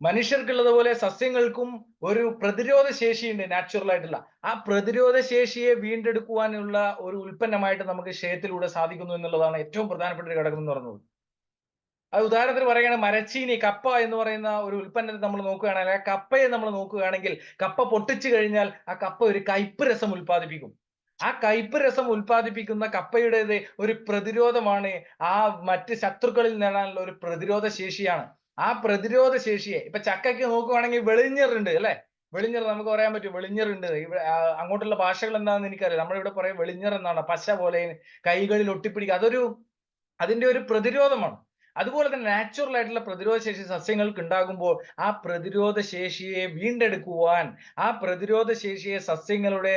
മനുഷ്യർക്കുള്ളതുപോലെ സസ്യങ്ങൾക്കും ഒരു പ്രതിരോധ ശേഷിയുണ്ട്, നാച്ചുറൽ ആയിട്ടുള്ള. ആ പ്രതിരോധ ശേഷിയെ വീണ്ടെടുക്കുവാനുള്ള ഒരു ഉൽപ്പന്നമായിട്ട് നമുക്ക് ക്ഷേത്രത്തിലൂടെ സാധിക്കുന്നു എന്നുള്ളതാണ് ഏറ്റവും പ്രധാനപ്പെട്ട ഒരു ഘടകം എന്ന് പറയുന്നത്. അത് ഉദാഹരണത്തിന് പറയുകയാണെങ്കിൽ മരച്ചീനി, കപ്പ എന്ന് പറയുന്ന ഒരു ഉൽപ്പന്നത്തെ നമ്മൾ നോക്കുകയാണെങ്കിൽ, ആ കപ്പയെ നമ്മൾ നോക്കുകയാണെങ്കിൽ, കപ്പ പൊട്ടിച്ചു കഴിഞ്ഞാൽ ആ കപ്പ ഒരു കയ്പ് രസം ഉൽപ്പാദിപ്പിക്കും. ആ കയ്പ് രസം ഉൽപ്പാദിപ്പിക്കുന്ന കപ്പയുടേത് ഒരു പ്രതിരോധമാണ്. ആ മറ്റ് ശത്രുക്കളിൽ നേടാനുള്ള ഒരു പ്രതിരോധ ശേഷിയാണ്. ആ പ്രതിരോധ ശേഷിയെ ഇപ്പൊ ചക്കയ്ക്ക് നോക്കുവാണെങ്കിൽ വെളിഞ്ഞറുണ്ട് അല്ലെ? വെളിഞ്ഞർ നമുക്ക് പറയാൻ പറ്റും, വെളിഞ്ഞറുണ്ട്. അങ്ങോട്ടുള്ള ഭാഷകൾ എന്താണെന്ന് എനിക്കറിയാം. നമ്മളിവിടെ പറയും വെളിഞ്ഞർ എന്നാണ്. പശ പോലെ കൈകളിൽ ഒട്ടിപ്പിടിക്കുക. അതിന്റെ ഒരു പ്രതിരോധമാണ്. അതുപോലെ തന്നെ നാച്ചുറൽ ആയിട്ടുള്ള പ്രതിരോധ ശേഷി സസ്യങ്ങൾക്ക് ഉണ്ടാകുമ്പോൾ ആ പ്രതിരോധ ശേഷിയെ വീണ്ടെടുക്കുവാൻ, ആ പ്രതിരോധ ശേഷിയെ സസ്യങ്ങളുടെ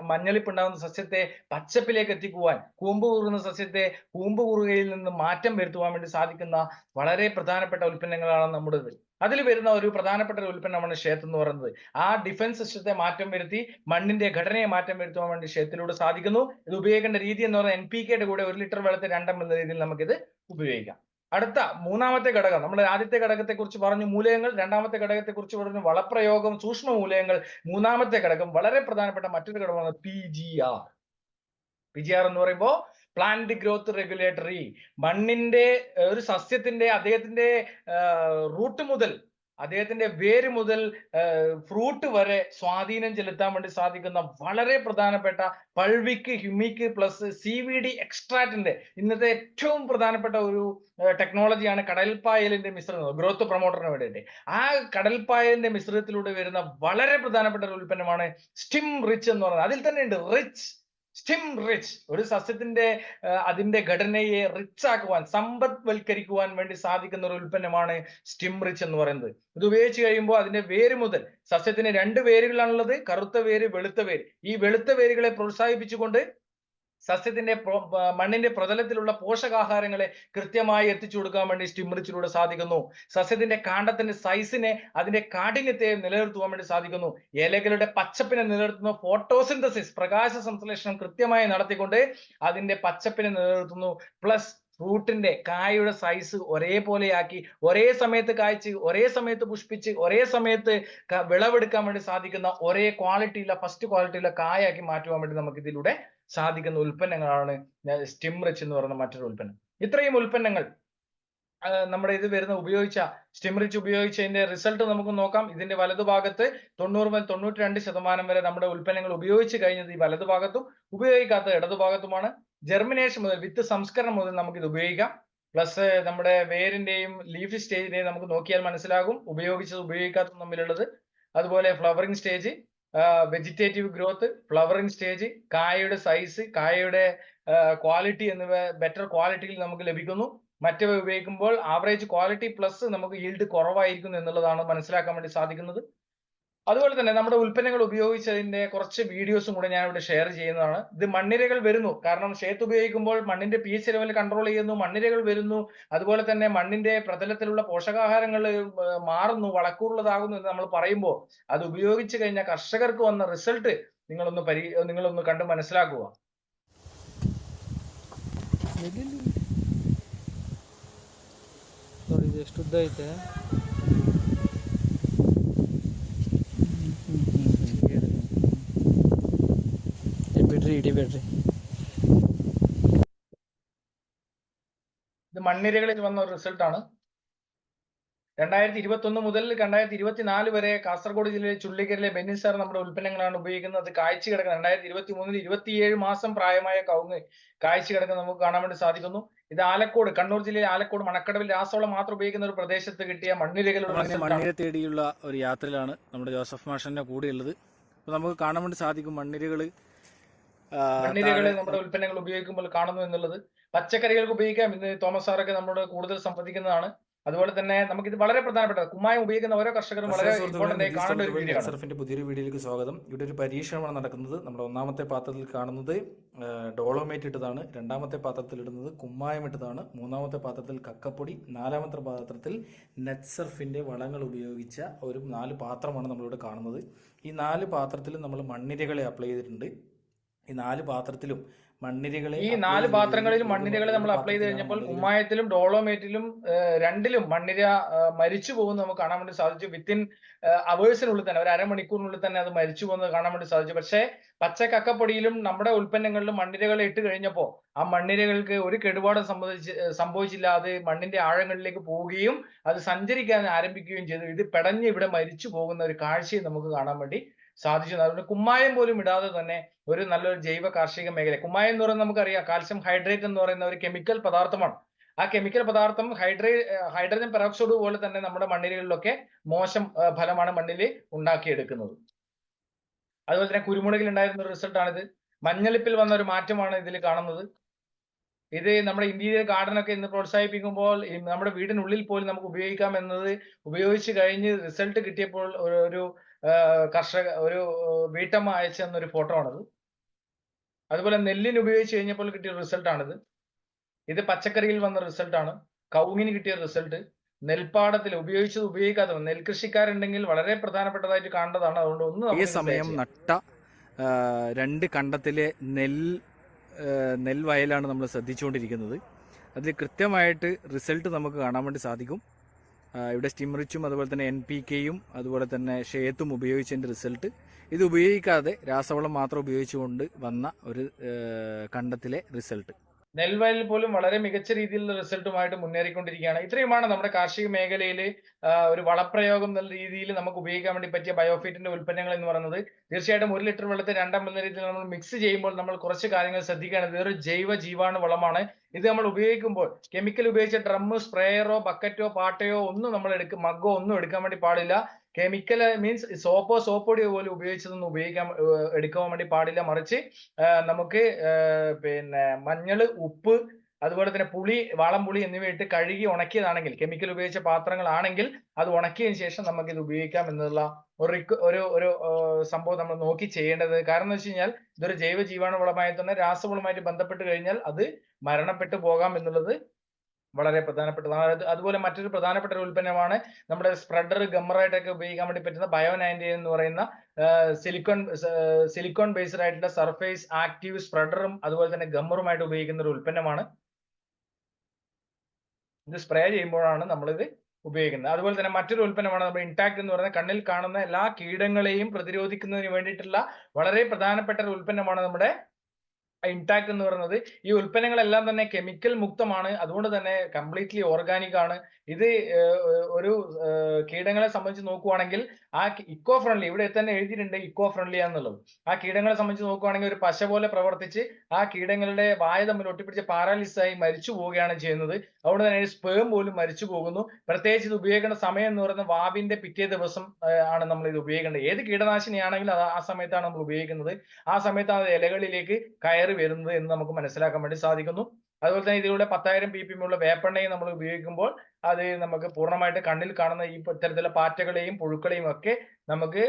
മഞ്ഞളിപ്പുണ്ടാകുന്ന സസ്യത്തെ പച്ചപ്പിലേക്ക് എത്തിക്കുവാൻ, കൂമ്പ് കൂറുന്ന സസ്യത്തെ കൂമ്പ് കൂറുകയിൽ നിന്ന് മാറ്റം വരുത്തുവാൻ വേണ്ടി സാധിക്കുന്ന വളരെ പ്രധാനപ്പെട്ട ഉൽപ്പന്നങ്ങളാണ് നമ്മുടേത്. അതിൽ വരുന്ന ഒരു പ്രധാനപ്പെട്ട ഒരു ഉൽപ്പന്നമാണ് ക്ഷേത്രം എന്ന് പറയുന്നത്. ആ ഡിഫൻസ് സിസ്റ്റത്തെ മാറ്റം വരുത്തി മണ്ണിന്റെ ഘടനയെ മാറ്റം വരുത്തുവാൻ വേണ്ടി ക്ഷേത്രത്തിലൂടെ സാധിക്കുന്നു. ഇത് ഉപയോഗിക്കേണ്ട രീതി എന്ന് പറയുന്നത് NPK കൂടെ 1 ലിറ്റർ വെള്ളത്തിൽ 2 ml എന്ന രീതിയിൽ നമുക്കിത് ഉപയോഗിക്കാം. അടുത്ത മൂന്നാമത്തെ ഘടകം, നമ്മൾ ആദ്യത്തെ ഘടകത്തെ കുറിച്ച് പറഞ്ഞു മൂലകങ്ങൾ, രണ്ടാമത്തെ ഘടകത്തെ കുറിച്ച് പറഞ്ഞു വളപ്രയോഗം, സൂക്ഷ്മ മൂലകങ്ങൾ. മൂന്നാമത്തെ ഘടകം വളരെ പ്രധാനപ്പെട്ട മറ്റൊരു ഘടകമാണ് PGR. PGR എന്ന് പറയുമ്പോൾ പ്ലാന്റ് ഗ്രോത്ത് റെഗുലേറ്ററി. മണ്ണിന്റെ ഒരു സസ്യത്തിന്റെ അദ്ദേഹത്തിന്റെ റൂട്ട് മുതൽ അദ്ദേഹത്തിന്റെ വേര് മുതൽ ഫ്രൂട്ട് വരെ സ്വാധീനം ചെലുത്താൻ വേണ്ടി സാധിക്കുന്ന വളരെ പ്രധാനപ്പെട്ട പൾവിക്, ഹ്യൂമിക് പ്ലസ് CVD എക്സ്ട്രാക്റ്റിന്റെ ഇന്നത്തെ ഏറ്റവും പ്രധാനപ്പെട്ട ഒരു ടെക്നോളജിയാണ് കടൽപ്പായലിന്റെ മിശ്രിതം, ഗ്രോത്ത് പ്രൊമോട്ടറിന് വേണ്ടിയിട്ട്. ആ കടൽപ്പായലിന്റെ മിശ്രിതത്തിലൂടെ വരുന്ന വളരെ പ്രധാനപ്പെട്ട ഒരു ഉൽപ്പന്നമാണ് സ്റ്റിം റിച്ച് എന്ന് പറയുന്നത്. അതിൽ തന്നെ ഉണ്ട് റിച്ച്, സ്റ്റിം റിച്ച്. ഒരു സസ്യത്തിന്റെ അതിന്റെ ഘടനയെ റിച്ച് ആക്കുവാൻ, സമ്പദ്വൽക്കരിക്കുവാൻ വേണ്ടി സാധിക്കുന്ന ഒരു ഉൽപ്പന്നമാണ് സ്റ്റിം റിച്ച് എന്ന് പറയുന്നത്. ഇത് ഉപയോഗിച്ച് കഴിയുമ്പോൾ അതിന്റെ വേര് മുതൽ, സസ്യത്തിന് 2 വേരുകളാണുള്ളത്, കറുത്ത വേര്, വെളുത്ത വേര്. ഈ വെളുത്ത വേരുകളെ പ്രോത്സാഹിപ്പിച്ചുകൊണ്ട് സസ്യത്തിന്റെ മണ്ണിന്റെ പ്രതലത്തിലുള്ള പോഷകാഹാരങ്ങളെ കൃത്യമായി എത്തിച്ചു കൊടുക്കാൻ വേണ്ടി സ്റ്റിം റിച്ചിലൂടെ സാധിക്കുന്നു. സസ്യത്തിന്റെ കാണ്ഡത്തിന്റെ സൈസിനെ, അതിന്റെ കാഠിന്യത്തെ നിലനിർത്തുവാൻ വേണ്ടി സാധിക്കുന്നു. ഇലകളുടെ പച്ചപ്പിനെ നിലനിർത്തുന്നു. ഫോട്ടോസിന്തസിസ്, പ്രകാശ സംശ്ലേഷണം കൃത്യമായി നടത്തിക്കൊണ്ട് അതിന്റെ പച്ചപ്പിനെ നിലനിർത്തുന്നു. പ്ലസ് ഫ്രൂട്ടിന്റെ, കായയുടെ സൈസ് ഒരേപോലെയാക്കി, ഒരേ സമയത്ത് കായ്ച്ച്, ഒരേ സമയത്ത് പുഷ്പിച്ച്, ഒരേ സമയത്ത് വിളവെടുക്കാൻ വേണ്ടി സാധിക്കുന്ന ഒരേ ക്വാളിറ്റിയുള്ള, ഫസ്റ്റ് ക്വാളിറ്റിയുള്ള കായാക്കി മാറ്റുവാൻ വേണ്ടി നമുക്ക് ഇതിലൂടെ സാധിക്കുന്ന ഉൽപ്പന്നങ്ങളാണ് സ്റ്റിം റിച്ച് എന്ന് പറയുന്ന മറ്റൊരു ഉൽപ്പന്നം. ഇത്രയും ഉൽപ്പന്നങ്ങൾ നമ്മുടെ ഇത് വരുന്ന ഉപയോഗിച്ച സ്റ്റിം റിച്ച് ഉപയോഗിച്ചതിന്റെ റിസൾട്ട് നമുക്ക് നോക്കാം. ഇതിന്റെ വലതുഭാഗത്ത് 90 മുതൽ 92% വരെ നമ്മുടെ ഉൽപ്പന്നങ്ങൾ ഉപയോഗിച്ച് കഴിഞ്ഞത് ഈ വലതുഭാഗത്തും ഉപയോഗിക്കാത്ത ഇടതുഭാഗത്തുമാണ്. ജെർമിനേഷൻ മുതൽ, വിത്ത് സംസ്കരണം മുതൽ നമുക്ക് ഇത് ഉപയോഗിക്കാം. പ്ലസ് നമ്മുടെ വേരിന്റെയും ലീഫ് സ്റ്റേജിന്റെയും നമുക്ക് നോക്കിയാൽ മനസ്സിലാകും ഉപയോഗിച്ചത് ഉപയോഗിക്കാത്തതും തമ്മിലുള്ളത്. അതുപോലെ flowering stage, vegetative growth, flowering stage, കായയുടെ സൈസ്, കായയുടെ ക്വാളിറ്റി എന്നിവ ബെറ്റർ ക്വാളിറ്റിയിൽ നമുക്ക് ലഭിക്കുന്നു. മറ്റവ ഉപയോഗിക്കുമ്പോൾ ആവറേജ് ക്വാളിറ്റി പ്ലസ് നമുക്ക് ഈൽഡ് കുറവായിരിക്കും എന്നുള്ളതാണ് മനസ്സിലാക്കാൻ വേണ്ടി സാധിക്കുന്നത്. അതുപോലെ തന്നെ നമ്മുടെ ഉൽപ്പന്നങ്ങൾ ഉപയോഗിച്ചതിന്റെ കുറച്ച് വീഡിയോസും കൂടെ ഞാൻ ഇവിടെ ഷെയർ ചെയ്യുന്നതാണ്. ഇത് മണ്ണിരകൾ വരുന്നു, കാരണം ഷേത്ത് ഉപയോഗിക്കുമ്പോൾ മണ്ണിന്റെ pH ലെവൽ കൺട്രോൾ ചെയ്യുന്നു, മണ്ണിരകൾ വരുന്നു. അതുപോലെ തന്നെ മണ്ണിന്റെ പ്രതലത്തിലുള്ള പോഷകാഹാരങ്ങൾ മാറുന്നു, വളക്കൂറുള്ളതാകുന്നു എന്ന് നമ്മൾ പറയുമ്പോൾ അത് ഉപയോഗിച്ച് കഴിഞ്ഞ കർഷകർക്ക് വന്ന റിസൾട്ട് നിങ്ങളൊന്ന് കണ്ട് മനസ്സിലാക്കുക. ಎಷ್ಟು ಉದ್ದ ಐತೆ ಬಿಡ್ರಿ, ಹಿಡಿಬೇಡ್ರಿ. ഇത് മണ്ണിരകളിൽ വന്ന ഒരു റിസൾട്ട് ആണ്. 2021 മുതൽ 2024 വരെ കാസർഗോഡ് ജില്ലയിലെ ചുള്ളിക്കരയിലെ ബെന്നി സാർ നമ്മുടെ ഉൽപ്പന്നങ്ങളാണ് ഉപയോഗിക്കുന്നത്. അത് കാഴ്ച കിടക്കുന്നത് 2023 27 മാസം പ്രായമായ കവുങ്ങ് കാഴ്ച കിടക്കുന്നത് നമുക്ക് കാണാൻ വേണ്ടി സാധിക്കുന്നു. ഇത് ആലക്കോട്, കണ്ണൂർ ജില്ലയിലെ ആലക്കോട് മണക്കടവിൽ രാസവളം മാത്രം ഉപയോഗിക്കുന്ന ഒരു പ്രദേശത്ത് കിട്ടിയ മണ്ണിരകളുടെ മണ്ണിര തേടിയുള്ള ഒരു യാത്രയിലാണ് നമ്മുടെ ജോസഫ് മാഷിന്റെ കൂടെയുള്ളത്. അപ്പൊ നമുക്ക് കാണാൻ വേണ്ടി സാധിക്കും മണ്ണിരകള് നമ്മുടെ ഉൽപ്പന്നങ്ങൾ ഉപയോഗിക്കുമ്പോൾ കാണുന്നു എന്നുള്ളത്. പച്ചക്കറികൾക്ക് ഉപയോഗിക്കാം. ഇന്ന് തോമസ് സാറൊക്കെ നമ്മുടെ കൂടുതൽ സംവദിക്കുന്നതാണ്. അതുപോലെ തന്നെ നമുക്ക് ഇത് വളരെ പ്രധാനപ്പെട്ട കുമ്മായം ഉപയോഗിക്കുന്ന ഓരോ കർഷകരും വളരെ ഇമ്പോർട്ടന്റ് ആയി കാണേണ്ട ഒരു വീഡിയോ ആണ്. പുതിയൊരു വീഡിയോയിലേക്ക് സ്വാഗതം. ഇവിടെ ഒരു പരീക്ഷണമാണ് നടക്കുന്നത്. നമ്മുടെ ഒന്നാമത്തെ പാത്രത്തിൽ കാണുന്നത് ഡോളോമേറ്റ് ഇട്ടതാണ്, രണ്ടാമത്തെ പാത്രത്തിൽ ഇടുന്നത് കുമ്മായം ഇട്ടതാണ്, മൂന്നാമത്തെ പാത്രത്തിൽ കക്കപ്പൊടി, നാലാമത്തെ പാത്രത്തിൽ നെറ്റ്സർഫിന്റെ വളങ്ങൾ ഉപയോഗിച്ച ഒരു 4 പാത്രമാണ് നമ്മളിവിടെ കാണുന്നത്. ഈ 4 പാത്രത്തിലും നമ്മൾ മണ്ണിരകളെ അപ്ലൈ ചെയ്തിട്ടുണ്ട്. ഈ 4 പാത്രത്തിലും മണ്ണിരകളെ, ഈ 4 പാത്രങ്ങളിലും മണ്ണിരകളെ നമ്മൾ അപ്ലൈ ചെയ്ത് കഴിഞ്ഞപ്പോൾ കുമ്മായത്തിലും ഡോളോമേറ്റിലും രണ്ടിലും മണ്ണിര മരിച്ചു പോകുന്നത് നമുക്ക് കാണാൻ വേണ്ടി സാധിച്ചു. വിത്തിൻ അവേഴ്സിനുള്ളിൽ തന്നെ, ഒരു അരമണിക്കൂറിനുള്ളിൽ തന്നെ അത് മരിച്ചു പോകുന്നത് കാണാൻ വേണ്ടി സാധിച്ചു. പക്ഷേ പച്ച കക്കപ്പൊടിയിലും നമ്മുടെ ഉൽപ്പന്നങ്ങളിലും മണ്ണിരകളെ ഇട്ട് കഴിഞ്ഞപ്പോൾ ആ മണ്ണിരകൾക്ക് ഒരു കേടുപാടും സംഭവിച്ചില്ല. അത് മണ്ണിന്റെ ആഴങ്ങളിലേക്ക് പോവുകയും അത് സഞ്ചരിക്കാൻ ആരംഭിക്കുകയും ചെയ്തു. ഇത് പെടഞ്ഞ് ഇവിടെ മരിച്ചു പോകുന്ന ഒരു കാഴ്ചയും നമുക്ക് കാണാൻ വേണ്ടി സാധിച്ചു. അതുകൊണ്ട് കുമ്മായം പോലും ഇടാതെ തന്നെ ഒരു നല്ലൊരു ജൈവ കാർഷിക മേഖല. കുമ്മായം എന്ന് പറയുന്നത് നമുക്കറിയാം, കാൽസ്യം ഹൈഡ്രേറ്റ് എന്ന് പറയുന്ന ഒരു കെമിക്കൽ പദാർത്ഥമാണ്. ആ കെമിക്കൽ പദാർത്ഥം ഹൈഡ്രജൻ പെറോക്സൈഡ് പോലെ തന്നെ നമ്മുടെ മണ്ണിരകളിലൊക്കെ മോശം ഫലമാണ് മണ്ണിൽ ഉണ്ടാക്കിയെടുക്കുന്നത്. അതുപോലെ തന്നെ കുരുമുളകിൽ ഉണ്ടായിരുന്ന ഒരു റിസൾട്ടാണിത്. മഞ്ഞളിപ്പിൽ വന്ന ഒരു മാറ്റമാണ് ഇതിൽ കാണുന്നത്. ഇത് നമ്മുടെ ഇന്റീരിയർ ഗാർഡനൊക്കെ ഇന്ന് പ്രോത്സാഹിപ്പിക്കുമ്പോൾ നമ്മുടെ വീടിനുള്ളിൽ പോലും നമുക്ക് ഉപയോഗിക്കാം എന്നത് ഉപയോഗിച്ച് കഴിഞ്ഞ് റിസൾട്ട് കിട്ടിയപ്പോൾ ഒരു ഒരു വീട്ടമ്മ അയച്ചു തന്നൊരു ഫോട്ടോ ആണത്. അതുപോലെ നെല്ലിന് ഉപയോഗിച്ച് കഴിഞ്ഞപ്പോൾ കിട്ടിയ റിസൾട്ടാണിത്. ഇത് പച്ചക്കറിയിൽ വന്ന റിസൾട്ടാണ്. കവുങ്ങിന് കിട്ടിയ റിസൾട്ട്, നെൽപ്പാടത്തിൽ ഉപയോഗിച്ചത് ഉപയോഗിക്കാത്തത്, നെൽകൃഷിക്കാരുണ്ടെങ്കിൽ വളരെ പ്രധാനപ്പെട്ടതായിട്ട് കാണേണ്ടതാണ്. അതുകൊണ്ട് ഈ സമയം നട്ട 2 കണ്ടത്തിലെ നെൽവയലാണ് നമ്മൾ ശ്രദ്ധിച്ചുകൊണ്ടിരിക്കുന്നത്. അതിൽ കൃത്യമായിട്ട് റിസൾട്ട് നമുക്ക് കാണാൻ വേണ്ടി സാധിക്കും. ഇവിടെ സ്റ്റിം റിച്ചും അതുപോലെ തന്നെ NPKയും അതുപോലെ തന്നെ ഷേത്തും ഉപയോഗിച്ചതിൻ്റെ റിസൾട്ട്, ഇത് ഉപയോഗിക്കാതെ രാസവളം മാത്രം ഉപയോഗിച്ചുകൊണ്ട് വന്ന ഒരു കണ്ടത്തിലെ റിസൾട്ട്. നെൽവയലിൽ പോലും വളരെ മികച്ച രീതിയിലുള്ള റിസൾട്ടുമായിട്ട് മുന്നേറിക്കൊണ്ടിരിക്കുകയാണ്. ഇത്രയുമാണ് നമ്മുടെ കാർഷിക മേഖലയിൽ ഒരു വളപ്രയോഗം എന്നുള്ള രീതിയിൽ നമുക്ക് ഉപയോഗിക്കാൻ വേണ്ടി പറ്റിയ ബയോഫിറ്റിന്റെ ഉൽപ്പന്നങ്ങൾ എന്ന് പറയുന്നത്. തീർച്ചയായിട്ടും 1 ലിറ്റർ വെള്ളത്തിൽ 2 ml രീതിയിൽ നമ്മൾ മിക്സ് ചെയ്യുമ്പോൾ നമ്മൾ കുറച്ച് കാര്യങ്ങൾ ശ്രദ്ധിക്കേണ്ടത് ഇതൊരു ജൈവ ജീവാണു വളമാണ്. ഇത് നമ്മൾ ഉപയോഗിക്കുമ്പോൾ കെമിക്കൽ ഉപയോഗിച്ച ഡ്രമ്മ്, സ്പ്രേയറോ, ബക്കറ്റോ, പാട്ടയോ ഒന്നും നമ്മൾ മഗ്ഗോ ഒന്നും എടുക്കാൻ വേണ്ടി പാടില്ല. കെമിക്കൽ മീൻസ് സോപ്പ് പൊടിയോ പോലും ഉപയോഗിച്ചതൊന്നും എടുക്കാൻ വേണ്ടി പാടില്ല. മറിച്ച് നമുക്ക് പിന്നെ മഞ്ഞള്, ഉപ്പ്, അതുപോലെ തന്നെ പുളി, വാളംപുളി എന്നിവ ഇട്ട് കഴുകി ഉണക്കിയതാണെങ്കിൽ, കെമിക്കൽ ഉപയോഗിച്ച പാത്രങ്ങളാണെങ്കിൽ അത് ഉണക്കിയതിന് ശേഷം നമുക്ക് ഇത് ഉപയോഗിക്കാം എന്നുള്ള ഒരു സംഭവം നമ്മൾ നോക്കി ചെയ്യേണ്ടത്. കാരണം എന്ന് വെച്ച് കഴിഞ്ഞാൽ ഇതൊരു ജൈവ ജീവാണു വളമായി തന്നെ രാസവളമായിട്ട് ബന്ധപ്പെട്ട് കഴിഞ്ഞാൽ അത് മരണപ്പെട്ടു പോകാം എന്നുള്ളത് വളരെ പ്രധാനപ്പെട്ടതാണ്. അതുപോലെ മറ്റൊരു പ്രധാനപ്പെട്ട ഒരു ഉൽപ്പന്നമാണ് നമ്മുടെ സ്പ്രെഡർ, ഗമ്മറായിട്ടൊക്കെ ഉപയോഗിക്കാൻ വേണ്ടി പറ്റുന്ന ബയോ-90 എന്ന് പറയുന്ന സിലിക്കോൺ ബേസ്ഡ് ആയിട്ടുള്ള സർഫേസ് ആക്റ്റീവ് സ്പ്രെഡറും അതുപോലെ തന്നെ ഗമ്മറുമായിട്ട് ഉപയോഗിക്കുന്ന ഒരു ഉൽപ്പന്നമാണ്. ഇത് സ്പ്രേ ചെയ്യുമ്പോഴാണ് നമ്മളിത് ഉപയോഗിക്കുന്നത്. അതുപോലെ തന്നെ മറ്റൊരു ഉൽപ്പന്നമാണ് നമ്മുടെ ഇൻടാക്ട് എന്ന് പറയുന്നത്. കണ്ണിൽ കാണുന്ന എല്ലാ കീടങ്ങളെയും പ്രതിരോധിക്കുന്നതിന് വേണ്ടിയിട്ടുള്ള വളരെ പ്രധാനപ്പെട്ട ഒരു ഉൽപ്പന്നമാണ് നമ്മുടെ ഇൻടാക്ട് എന്ന് പറയുന്നത്. ഈ ഉൽപ്പന്നങ്ങളെല്ലാം തന്നെ കെമിക്കൽ മുക്തമാണ്. അതുകൊണ്ട് തന്നെ കംപ്ലീറ്റ്ലി ഓർഗാനിക് ആണ്. ഇത് ഒരു കീടങ്ങളെ സംബന്ധിച്ച് നോക്കുവാണെങ്കിൽ ഇക്കോ ഫ്രണ്ട്ലി, ഇവിടെ തന്നെ എഴുതിയിട്ടുണ്ട് ഇക്കോ ഫ്രണ്ട്ലി ആണെന്നുള്ളത്. ആ കീടങ്ങളെ സംബന്ധിച്ച് നോക്കുവാണെങ്കിൽ ഒരു പശ പോലെ പ്രവർത്തിച്ച് ആ കീടങ്ങളുടെ വായ തമ്മിൽ ഒട്ടിപ്പിടിച്ച് പാരാലിസിസ് ആയി മരിച്ചു പോവുകയാണ് ചെയ്യുന്നത്. അതുകൊണ്ട് തന്നെ സ്പേം പോലും മരിച്ചു പോകുന്നു. പ്രത്യേകിച്ച് ഇത് ഉപയോഗിക്കേണ്ട സമയം എന്ന് പറയുന്നത് വാവിന്റെ പിറ്റേ ദിവസം ആണ് നമ്മൾ ഇത് ഉപയോഗിക്കേണ്ടത്. ഏത് കീടനാശിനിയാണെങ്കിലും അത് ആ സമയത്താണ് നമ്മൾ ഉപയോഗിക്കുന്നത്. ആ സമയത്താണ് അത് ഇലകളിലേക്ക് കയറി വരുന്നത് എന്ന് നമുക്ക് മനസ്സിലാക്കാൻ വേണ്ടി സാധിക്കുന്നു. അതുപോലെ തന്നെ ഇതിലൂടെ 10,000 ppm ഉള്ള വേപ്പെണ്ണയും നമ്മൾ ഉപയോഗിക്കുമ്പോൾ അത് നമുക്ക് പൂർണ്ണമായിട്ട് കണ്ണിൽ കാണുന്ന ഈ ഇത്തരത്തിലുള്ള പാറ്റകളെയും പുഴുക്കളെയും ഒക്കെ നമുക്ക്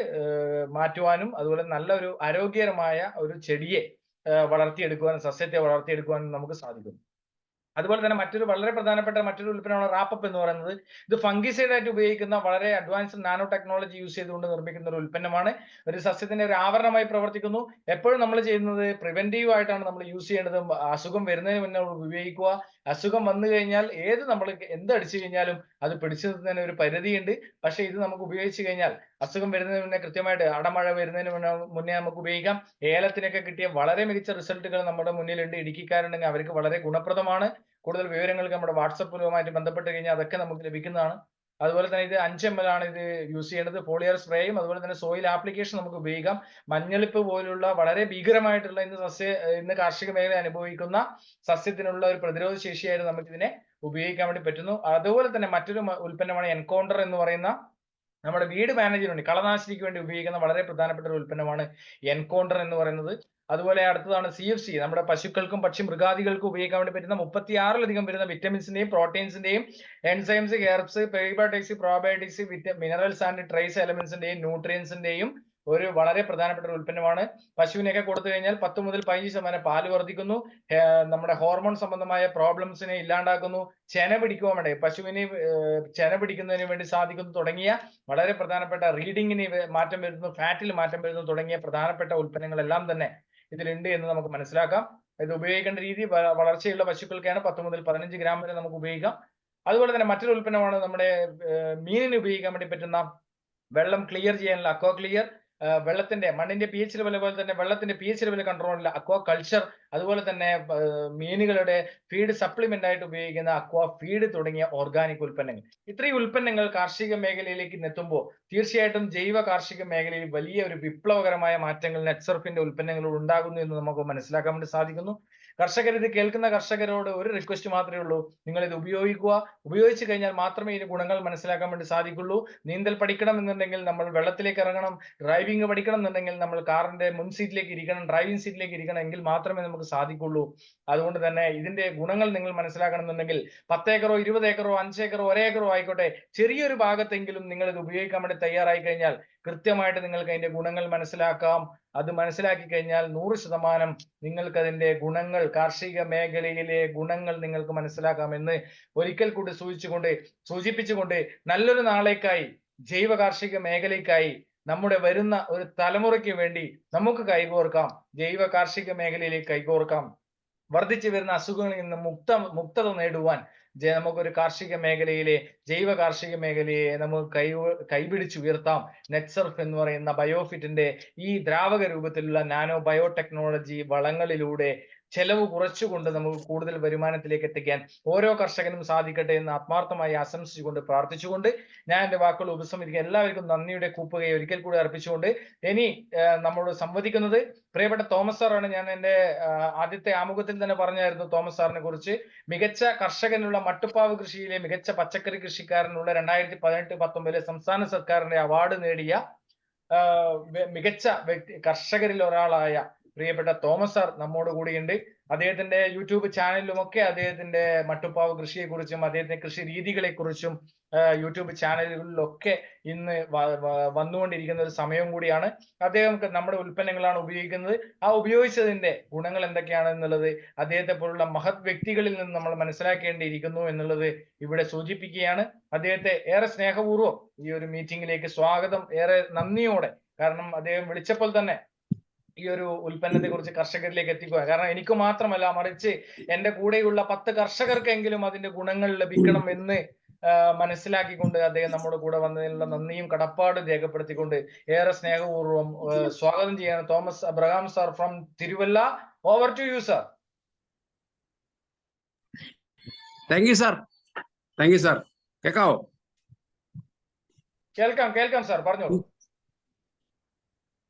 മാറ്റുവാനും അതുപോലെ നല്ല ഒരു ആരോഗ്യകരമായ ഒരു ചെടിയെ വളർത്തിയെടുക്കുവാനും സസ്യത്തെ വളർത്തിയെടുക്കുവാനും നമുക്ക് സാധിക്കും. അതുപോലെ തന്നെ വളരെ പ്രധാനപ്പെട്ട മറ്റൊരു ഉൽപ്പന്നമാണ് റാപ്പപ്പ് എന്ന് പറയുന്നത്. ഇത് ഫംഗിസൈഡ് ആയിട്ട് ഉപയോഗിക്കുന്ന വളരെ അഡ്വാൻസ്ഡ് നാനോ ടെക്നോളജി യൂസ് ചെയ്തുകൊണ്ട് നിർമ്മിക്കുന്ന ഒരു ഉൽപ്പന്നമാണ്. ഒരു സസ്യത്തിന്റെ ഒരു ആവരണമായി പ്രവർത്തിക്കുന്നു. എപ്പോഴും നമ്മൾ ചെയ്യുന്നത് പ്രിവെന്റീവ് ആയിട്ടാണ് നമ്മൾ യൂസ് ചെയ്യേണ്ടത്. അസുഖം വരുന്നതിന് മുന്നേ ഉപയോഗിക്കുക. അസുഖം വന്നു കഴിഞ്ഞാൽ നമ്മൾ എന്ത് അടിച്ചു കഴിഞ്ഞാലും അത് പിടിച്ചു നിർത്തുന്നതിന് ഒരു പരിധിയുണ്ട്. പക്ഷെ ഇത് നമുക്ക് ഉപയോഗിച്ച് കഴിഞ്ഞാൽ അസുഖം വരുന്നതിന് മുന്നേ കൃത്യമായിട്ട് അടമഴ വരുന്നതിന് മുന്നേ നമുക്ക് ഉപയോഗിക്കാം. ഏലത്തിനൊക്കെ കിട്ടിയ വളരെ മികച്ച റിസൾട്ടുകൾ നമ്മുടെ മുന്നിലുണ്ട്. ഇടുക്കിക്കാരുണ്ടെങ്കിൽ അവർക്ക് വളരെ ഗുണപ്രദമാണ്. കൂടുതൽ വിവരങ്ങൾക്ക് നമ്മുടെ വാട്സപ്പുമായിട്ട് ബന്ധപ്പെട്ട് കഴിഞ്ഞാൽ അതൊക്കെ നമുക്ക് ലഭിക്കുന്നതാണ്. അതുപോലെ തന്നെ ഇത് 5 ml ആണ് ഇത് യൂസ് ചെയ്യേണ്ടത്. ഫോളിയർ സ്പ്രേയും അതുപോലെ തന്നെ സോയിൽ ആപ്ലിക്കേഷൻ നമുക്ക് ഉപയോഗിക്കാം. മഞ്ഞളിപ്പ് പോലുള്ള വളരെ ഭീകരമായിട്ടുള്ള ഇന്ന് കാർഷിക മേഖല അനുഭവിക്കുന്ന സസ്യത്തിനുള്ള ഒരു പ്രതിരോധ ശേഷിയായിട്ട് നമുക്ക് ഇതിനെ ഉപയോഗിക്കാൻ വേണ്ടി പറ്റുന്നു. അതുപോലെ തന്നെ മറ്റൊരു ഉൽപ്പന്നമാണ് എൻകൗണ്ടർ എന്ന് പറയുന്ന നമ്മുടെ വീട് മാനേജിന് വേണ്ടി കളനാശിനിക്ക് വേണ്ടി ഉപയോഗിക്കുന്ന വളരെ പ്രധാനപ്പെട്ട ഒരു ഉൽപ്പന്നമാണ് എൻകൗണ്ടർ എന്ന് പറയുന്നത്. അതുപോലെ അടുത്തതാണ് CFC, നമ്മുടെ പശുക്കൾക്കും പക്ഷി മൃഗാദികൾക്കും ഉപയോഗിക്കാൻ വേണ്ടി പറ്റുന്ന 36ലധികം വരുന്ന വിറ്റമിൻസിന്റെയും പ്രോട്ടീൻസിന്റെയും enzymes, herbs, prebiotics, probiotics, minerals and trace എലമെന്റ്സിന്റെയും ന്യൂട്രിയൻസിന്റെയും ഒരു വളരെ പ്രധാനപ്പെട്ട ഒരു ഉൽപ്പന്നമാണ്. പശുവിനെയൊക്കെ കൊടുത്തു കഴിഞ്ഞാൽ 10 മുതൽ 15% പാല് വർദ്ധിക്കുന്നു. നമ്മുടെ ഹോർമോൺ സംബന്ധമായ പ്രോബ്ലംസിനെ ഇല്ലാണ്ടാക്കുന്നു. ചെന പിടിക്കുവാൻ വേണ്ടി പശുവിന് ചെന പിടിക്കുന്നതിന് വേണ്ടി സാധിക്കുന്നു തുടങ്ങിയ വളരെ പ്രധാനപ്പെട്ട റീഡിങ്ങിന് മാറ്റം വരുന്നു, ഫാറ്റിൽ മാറ്റം വരുന്നു തുടങ്ങിയ പ്രധാനപ്പെട്ട ഉൽപ്പന്നങ്ങളെല്ലാം തന്നെ ഇതിലുണ്ട് എന്ന് നമുക്ക് മനസ്സിലാക്കാം. ഇത് ഉപയോഗിക്കേണ്ട രീതി വളർച്ചയുള്ള പശുക്കൾക്കാണ് 10 മുതൽ 15 ഗ്രാം വരെ നമുക്ക് ഉപയോഗിക്കാം. അതുപോലെ തന്നെ മറ്റൊരു ഉൽപ്പന്നമാണ് നമ്മുടെ മീനിന് ഉപയോഗിക്കാൻ വേണ്ടി പറ്റുന്ന വെള്ളം ക്ലിയർ ചെയ്യാനുള്ള അക്വാ ക്ലിയർ. മണ്ണിന്റെ pH ലെവൽ പോലെ തന്നെ വെള്ളത്തിന്റെ pH ലെവൽ കൺട്രോളിൽ അക്വാ കൾച്ചർ, അതുപോലെ തന്നെ മീനുകളുടെ ഫീഡ് സപ്ലിമെന്റ് ആയിട്ട് ഉപയോഗിക്കുന്ന അക്വാ ഫീഡ് തുടങ്ങിയ ഓർഗാനിക് ഉൽപ്പന്നങ്ങൾ. ഇത്രയും ഉൽപ്പന്നങ്ങൾ കാർഷിക മേഖലയിലേക്ക് എത്തുമ്പോൾ തീർച്ചയായിട്ടും ജൈവ കാർഷിക മേഖലയിൽ വലിയ ഒരു വിപ്ലവകരമായ മാറ്റങ്ങൾ നെറ്റ്സർഫിന്റെ ഉൽപ്പന്നങ്ങളോട് ഉണ്ടാകുന്നു എന്ന് നമുക്ക് മനസ്സിലാക്കാൻ വേണ്ടി സാധിക്കുന്നു. ഇത് കേൾക്കുന്ന കർഷകരോട് ഒരു റിക്വസ്റ്റ് മാത്രമേ ഉള്ളൂ. നിങ്ങൾ ഇത് ഉപയോഗിക്കുക. ഉപയോഗിച്ചു കഴിഞ്ഞാൽ മാത്രമേ ഇതിന്റെ ഗുണങ്ങൾ മനസ്സിലാക്കാൻ വേണ്ടി സാധിക്കുള്ളൂ. നീന്തൽ പഠിക്കണം എന്നുണ്ടെങ്കിൽ നമ്മൾ വെള്ളത്തിലേക്ക് ഇറങ്ങണം. ഡ്രൈവിംഗ് പഠിക്കണം എന്നുണ്ടെങ്കിൽ നമ്മൾ കാറിന്റെ മുൻ സീറ്റിലേക്ക് ഇരിക്കണം, ഡ്രൈവിംഗ് സീറ്റിലേക്ക് ഇരിക്കണം. എങ്കിൽ മാത്രമേ നമുക്ക് സാധിക്കുള്ളൂ. അതുകൊണ്ട് തന്നെ ഇതിന്റെ ഗുണങ്ങൾ നിങ്ങൾ മനസ്സിലാക്കണം എന്നുണ്ടെങ്കിൽ 10 ഏക്കറോ 20 ഏക്കറോ 5 ഏക്കറോ 1 ഏക്കറോ ആയിക്കോട്ടെ, ചെറിയൊരു ഭാഗത്തെങ്കിലും നിങ്ങൾ ഇത് ഉപയോഗിക്കാൻ വേണ്ടി തയ്യാറായി കഴിഞ്ഞാൽ കൃത്യമായിട്ട് നിങ്ങൾക്ക് അതിന്റെ ഗുണങ്ങൾ മനസ്സിലാക്കാം. അത് മനസ്സിലാക്കി കഴിഞ്ഞാൽ 100% നിങ്ങൾക്ക് അതിന്റെ ഗുണങ്ങൾ, കാർഷിക മേഖലയിലെ ഗുണങ്ങൾ നിങ്ങൾക്ക് മനസ്സിലാക്കാമെന്ന് ഒരിക്കൽ കൂടി സൂചിപ്പിച്ചുകൊണ്ട് നല്ലൊരു നാളേക്കായി, ജൈവ കാർഷിക മേഖലയ്ക്കായി, നമ്മുടെ വരുന്ന ഒരു തലമുറയ്ക്ക് വേണ്ടി നമുക്ക് കൈകോർക്കാം. ജൈവ കാർഷിക മേഖലയിലേക്ക് കൈകോർക്കാം. വർദ്ധിച്ചു വരുന്ന അസുഖങ്ങളിൽ നിന്ന് മുക്തത നേടുവാൻ നമുക്കൊരു ജൈവ കാർഷിക മേഖലയെ നമുക്ക് കൈപിടിച്ചുയർത്താം. നെറ്റ്സർഫ് എന്ന് പറയുന്ന ബയോഫിറ്റിന്റെ ഈ ദ്രാവക രൂപത്തിലുള്ള നാനോ ബയോടെക്നോളജി വളങ്ങളിലൂടെ ചെലവ് കുറച്ചുകൊണ്ട് നമുക്ക് കൂടുതൽ വരുമാനത്തിലേക്ക് എത്തിക്കാൻ ഓരോ കർഷകനും സാധിക്കട്ടെ എന്ന് ആത്മാർത്ഥമായി ആശംസിച്ചുകൊണ്ട് പ്രാർത്ഥിച്ചുകൊണ്ട് ഞാൻ എന്റെ വാക്കുകൾ ഉപസംഹരിക്കുക. എല്ലാവർക്കും നന്ദിയുടെ കൂപ്പുകയെ ഒരിക്കൽ കൂടി അർപ്പിച്ചുകൊണ്ട് ഇനി നമ്മളോട് സംവദിക്കുന്നത് പ്രിയപ്പെട്ട തോമസ് സാറാണ്. ഞാൻ എന്റെ ആദ്യത്തെ ആമുഖത്തിൽ തന്നെ പറഞ്ഞായിരുന്നു തോമസ് സാറിനെ കുറിച്ച്. മികച്ച കർഷകനുള്ള മട്ടുപ്പാവ് കൃഷിയിലെ മികച്ച പച്ചക്കറി കൃഷിക്കാരനുള്ള 2018-19 സംസ്ഥാന സർക്കാരിന്റെ അവാർഡ് നേടിയ മികച്ച കർഷകരിൽ ഒരാളായ പ്രിയപ്പെട്ട തോമസ് സാർ നമ്മോട് കൂടിയുണ്ട്. അദ്ദേഹത്തിന്റെ യൂട്യൂബ് ചാനലിലുമൊക്കെ അദ്ദേഹത്തിന്റെ മട്ടുപ്പാവ് കൃഷിയെ കുറിച്ചും അദ്ദേഹത്തിന്റെ കൃഷി രീതികളെ കുറിച്ചും യൂട്യൂബ് ചാനലുകളിലൊക്കെ ഇന്ന് വന്നുകൊണ്ടിരിക്കുന്ന ഒരു സമയം കൂടിയാണ്. അദ്ദേഹം നമ്മുടെ ഉൽപ്പന്നങ്ങളാണ് ഉപയോഗിക്കുന്നത്. ആ ഉപയോഗിച്ചതിന്റെ ഗുണങ്ങൾ എന്തൊക്കെയാണെന്നുള്ളത് അദ്ദേഹത്തെ പോലുള്ള മഹത് വ്യക്തികളിൽ നിന്ന് നമ്മൾ മനസ്സിലാക്കേണ്ടിയിരിക്കുന്നു എന്നുള്ളത് ഇവിടെ സൂചിപ്പിക്കുകയാണ്. അദ്ദേഹത്തെ ഏറെ സ്നേഹപൂർവ്വം ഈ ഒരു മീറ്റിംഗിലേക്ക് സ്വാഗതം, ഏറെ നന്ദിയോടെ. കാരണം അദ്ദേഹം വിളിച്ചപ്പോൾ തന്നെ ഈ ഒരു ഉൽപ്പന്നത്തെ കുറിച്ച് കർഷകരിലേക്ക് എത്തിക്കുക. കാരണം എനിക്ക് മാത്രമല്ല, മറിച്ച് എന്റെ കൂടെയുള്ള 10 കർഷകർക്കെങ്കിലും അതിന്റെ ഗുണങ്ങൾ ലഭിക്കണം എന്ന് മനസ്സിലാക്കിക്കൊണ്ട് അദ്ദേഹം നമ്മുടെ കൂടെ വന്നതിനുള്ള നന്ദിയും കടപ്പാടും രേഖപ്പെടുത്തിക്കൊണ്ട് ഏറെ സ്നേഹപൂർവ്വം സ്വാഗതം ചെയ്യാണ് Thomas Abraham sir from Thiruvalla. Over to you sir. Thank you sir. Thank you sir. കേൾക്കാവോ? കേൾക്കാം സാർ, പറഞ്ഞോളൂ.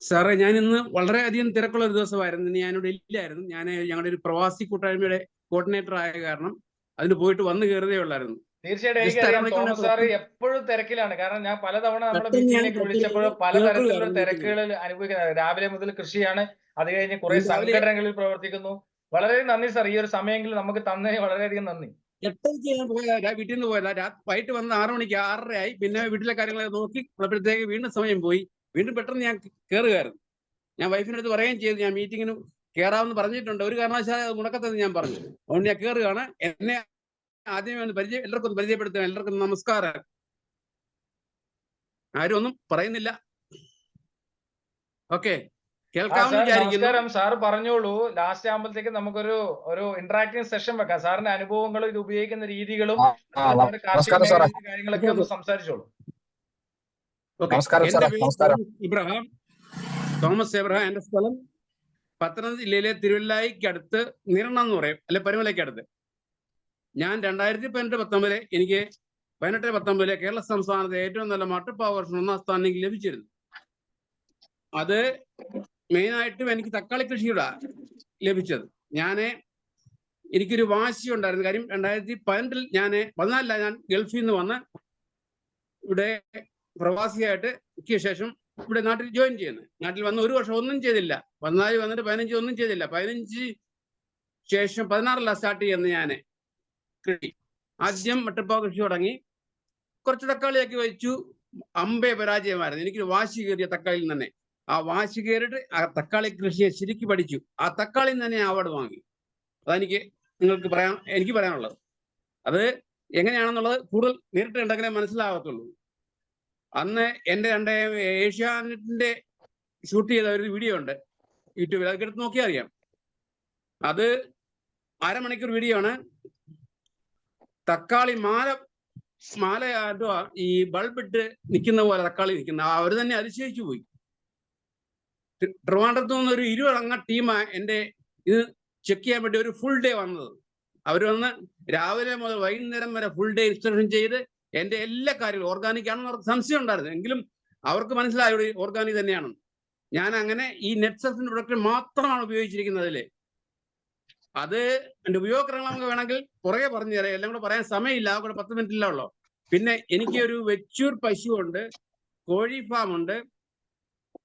സാറേ, ഞാൻ ഇന്ന് വളരെയധികം തിരക്കുള്ള ഒരു ദിവസമായിരുന്നു. ഇന്ന് ഞാനിവിടെ ഇല്ലായിരുന്നു. ഞാൻ ഞങ്ങളുടെ ഒരു പ്രവാസി കൂട്ടായ്മയുടെ കോർഡിനേറ്റർ ആയ കാരണം അതിന് പോയിട്ട് വന്നു കയറുകയേ ഉള്ളായിരുന്നു. തീർച്ചയായിട്ടും എനിക്കറിയാം തോമസ് സാർ എപ്പോഴും തിരക്കിലാണ്. കാരണം ഞാൻ പലതവണ നമ്മുടെ മീറ്റിംഗിലേക്ക് വിളിച്ചപ്പോൾ പലതരത്തിലുള്ള തിരക്കുകളിൽ അനുഭവിക്കുന്നത്. രാവിലെ മുതൽ കൃഷിയാണ്, അത് കഴിഞ്ഞ് കുറെ സംഘടനകളിൽ പ്രവർത്തിക്കുന്നു. വളരെ നന്ദി സാർ, ഈ ഒരു സമയമെങ്കിലും നമുക്ക് തന്നതിന് വളരെയധികം നന്ദി. 8:00 ഞാൻ പോയതാ, വീട്ടിൽ നിന്ന് പോയതാ. വൈകിട്ട് വന്ന് 6 മണിക്ക് 6:30 ആയി. പിന്നെ വീട്ടിലെ കാര്യങ്ങളൊക്കെ നോക്കി അപ്പോഴത്തേക്ക് വീണ്ടും സമയം പോയി. വീണ്ടും പെട്ടെന്ന് ഞാൻ കയറുകയായിരുന്നു. ഞാൻ വൈഫിൻ്റെ അടുത്ത് പറയുകയും ചെയ്തു, ഞാൻ മീറ്റിങ്ങിന് കയറാമെന്ന് പറഞ്ഞിട്ടുണ്ട്, ഒരു കാരണവശാലും അത് മുടക്കത്തെന്ന് ഞാൻ പറഞ്ഞു. അതുകൊണ്ട് ഞാൻ കയറുകയാണ്. എന്നെ ആദ്യമേ ഒന്ന് എല്ലാവർക്കും ഒന്ന് പരിചയപ്പെടുത്തുക. എല്ലാവർക്കും നമസ്കാരം. ആരും ഒന്നും പറയുന്നില്ല. ഓക്കെ, കേൾക്കാമെന്ന് വിചാരിക്കുന്നു. നമസ്കാരം സാർ, പറഞ്ഞോളൂ. ലാസ്റ്റ് ആകുമ്പോഴത്തേക്ക് നമുക്കൊരു ഇന്ററാക്റ്റീവ് സെഷൻ വെക്കാം. സാറിന്റെ അനുഭവങ്ങളും ഇത് ഉപയോഗിക്കുന്ന രീതികളും കാര്യങ്ങളൊക്കെ ഒന്ന് സംസാരിച്ചോളൂ. ഇബ്രഹാം, തോമസ് എബ്രഹാം. എന്റെ സ്ഥലം പത്തനംതിട്ട ജില്ലയിലെ തിരുവല്ലായിക്ക് അടുത്ത് നിരണം എന്ന് പറയും, അല്ലെ പരുമലയ്ക്ക് അടുത്ത്. ഞാൻ 2018-19 എനിക്ക് 18-19 കേരള സംസ്ഥാനത്തെ ഏറ്റവും നല്ല മട്ടുപ്പാവ് വർഷം 1ാം സ്ഥാനം എനിക്ക് ലഭിച്ചിരുന്നു. അത് മെയിനായിട്ടും എനിക്ക് തക്കാളി കൃഷിയുടെ ലഭിച്ചത്. എനിക്കൊരു വാശി ഉണ്ടായിരുന്നു. കാര്യം 2018 ഞാൻ ഗൾഫിൽ നിന്ന് വന്ന് ഇവിടെ പ്രവാസിയായിട്ട് ശേഷം ഇവിടെ നാട്ടിൽ ജോയിൻ ചെയ്യുന്നത്. നാട്ടിൽ വന്ന് 1 വർഷം ഒന്നും ചെയ്തില്ല. വന്നിട്ട് 15 ഒന്നും ചെയ്തില്ല. 15 ശേഷം 16 സ്റ്റാർട്ട് ചെയ്യുന്നത് ഞാൻ കൃഷി. ആദ്യം മട്ടുപ്പാവ് കൃഷി തുടങ്ങി, കുറച്ച് തക്കാളിയൊക്കെ വെച്ചു. പരാജയമായിരുന്നു. എനിക്കൊരു വാശി കയറിയ തക്കാളിയിൽ തന്നെ. ആ വാശി കയറിയിട്ട് ആ തക്കാളി കൃഷിയെ ശരിക്കും പഠിച്ചു. ആ തക്കാളിയിൽ തന്നെ അവാർഡ് വാങ്ങി. അതെനിക്ക് എനിക്ക് പറയാനുള്ളത്. അത് എങ്ങനെയാണെന്നുള്ളത് കൂടുതൽ നേരിട്ട് ഉണ്ടെങ്കിലേ മനസ്സിലാകത്തുള്ളൂ. അന്ന് എൻ്റെ ഏഷ്യാനെറ്റിന്റെ ഷൂട്ട് ചെയ്ത ഒരു വീഡിയോ ഉണ്ട് യൂട്യൂബിൽ, അതൊക്കെ എടുത്ത് നോക്കിയാൽ അറിയാം. അത് 1/2 മണിക്കൂർ വീഡിയോ ആണ്. തക്കാളി മാല ഈ ബൾബിട്ട് നിൽക്കുന്ന പോലെ തക്കാളി നിൽക്കുന്ന അവർ തന്നെ അതിശയിച്ചു പോയി. ട്രിവാൻഡ്രത്ത് നിന്ന് ഒരു 20 അംഗ ടീമാണ് എൻ്റെ ഇത് ചെക്ക് ചെയ്യാൻ വേണ്ടി ഒരു ഫുൾ ഡേ വന്നത്. അവർ വന്ന് രാവിലെ മുതൽ വൈകുന്നേരം വരെ ഫുൾ ഡേ ഇൻസ്ട്രക്ഷൻ ചെയ്ത് എൻ്റെ എല്ലാ കാര്യങ്ങളും ഓർഗാനിക് ആണെന്ന് അവർക്ക് സംശയം ഉണ്ടായിരുന്നു. എങ്കിലും അവർക്ക് മനസ്സിലായി ഓർഗാനിക് തന്നെയാണെന്ന്. ഞാൻ അങ്ങനെ ഈ നെറ്റ്സർഫിന്റെ പ്രൊഡക്റ്റ് മാത്രമാണ് ഉപയോഗിച്ചിരിക്കുന്നതിൽ. അത് എൻ്റെ ഉപയോഗക്രമങ്ങൾ നമുക്ക് വേണമെങ്കിൽ പുറകെ പറഞ്ഞു തരാം. എല്ലാം കൂടെ പറയാൻ സമയമില്ല, കൂടെ 10 മിനിറ്റില്ല ഉള്ളൂ. പിന്നെ എനിക്ക് ഒരു വെച്ചൂർ പശുവുണ്ട്, കോഴി ഫാം ഉണ്ട്,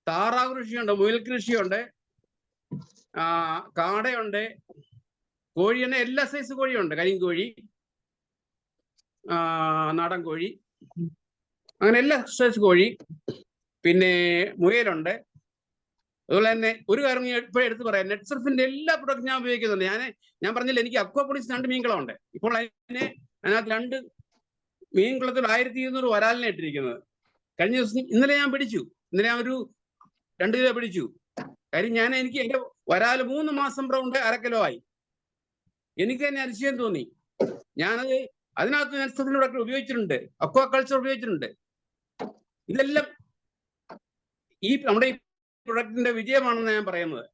താറാവ് കൃഷിയുണ്ട്, മുയൽ കൃഷിയുണ്ട്, കാടയുണ്ട്, കോഴി തന്നെ എല്ലാ സൈസ് കോഴിയുണ്ട്. കരിങ്കോഴി, നാടൻ കോഴി, അങ്ങനെ എല്ലാ സൈസ് കോഴി. പിന്നെ മുയലുണ്ട്. അതുപോലെ തന്നെ ഒരു കാര്യം ഞാൻ ഇപ്പോഴും എടുത്ത് പറയാം, നെറ്റ്സർഫിന്റെ എല്ലാ പ്രൊഡക്റ്റും ഞാൻ ഉപയോഗിക്കുന്നുണ്ട്. ഞാൻ പറഞ്ഞില്ല, എനിക്ക് അക്വാപോണിക്സ് 2 മീൻകുളമുണ്ട്. ഇപ്പോൾ അതിനകത്ത് 2 മീൻകുളത്തിൽ 1200 വരാലിനെ ഇട്ടിരിക്കുന്നത്. കഴിഞ്ഞ ദിവസം ഇന്നലെ ഞാൻ ഞാൻ ഒരു 2 കിലോ പിടിച്ചു. കാര്യം എനിക്ക് എൻ്റെ വരാൽ 3 മാസം കൊണ്ട് 1/2 കിലോ ആയി. എനിക്ക് തന്നെ അതിശയം തോന്നി. ഞാനത് അതിനകത്ത് നെറ്റ്സർഫിന്റെ പ്രൊഡക്റ്റ് ഉപയോഗിച്ചിട്ടുണ്ട്, അക്വാകൾച്ചർ ഉപയോഗിച്ചിട്ടുണ്ട്. ഇതെല്ലാം നമ്മുടെ ഈ പ്രൊഡക്റ്റിന്റെ വിജയമാണെന്ന് ഞാൻ പറയുന്നത്.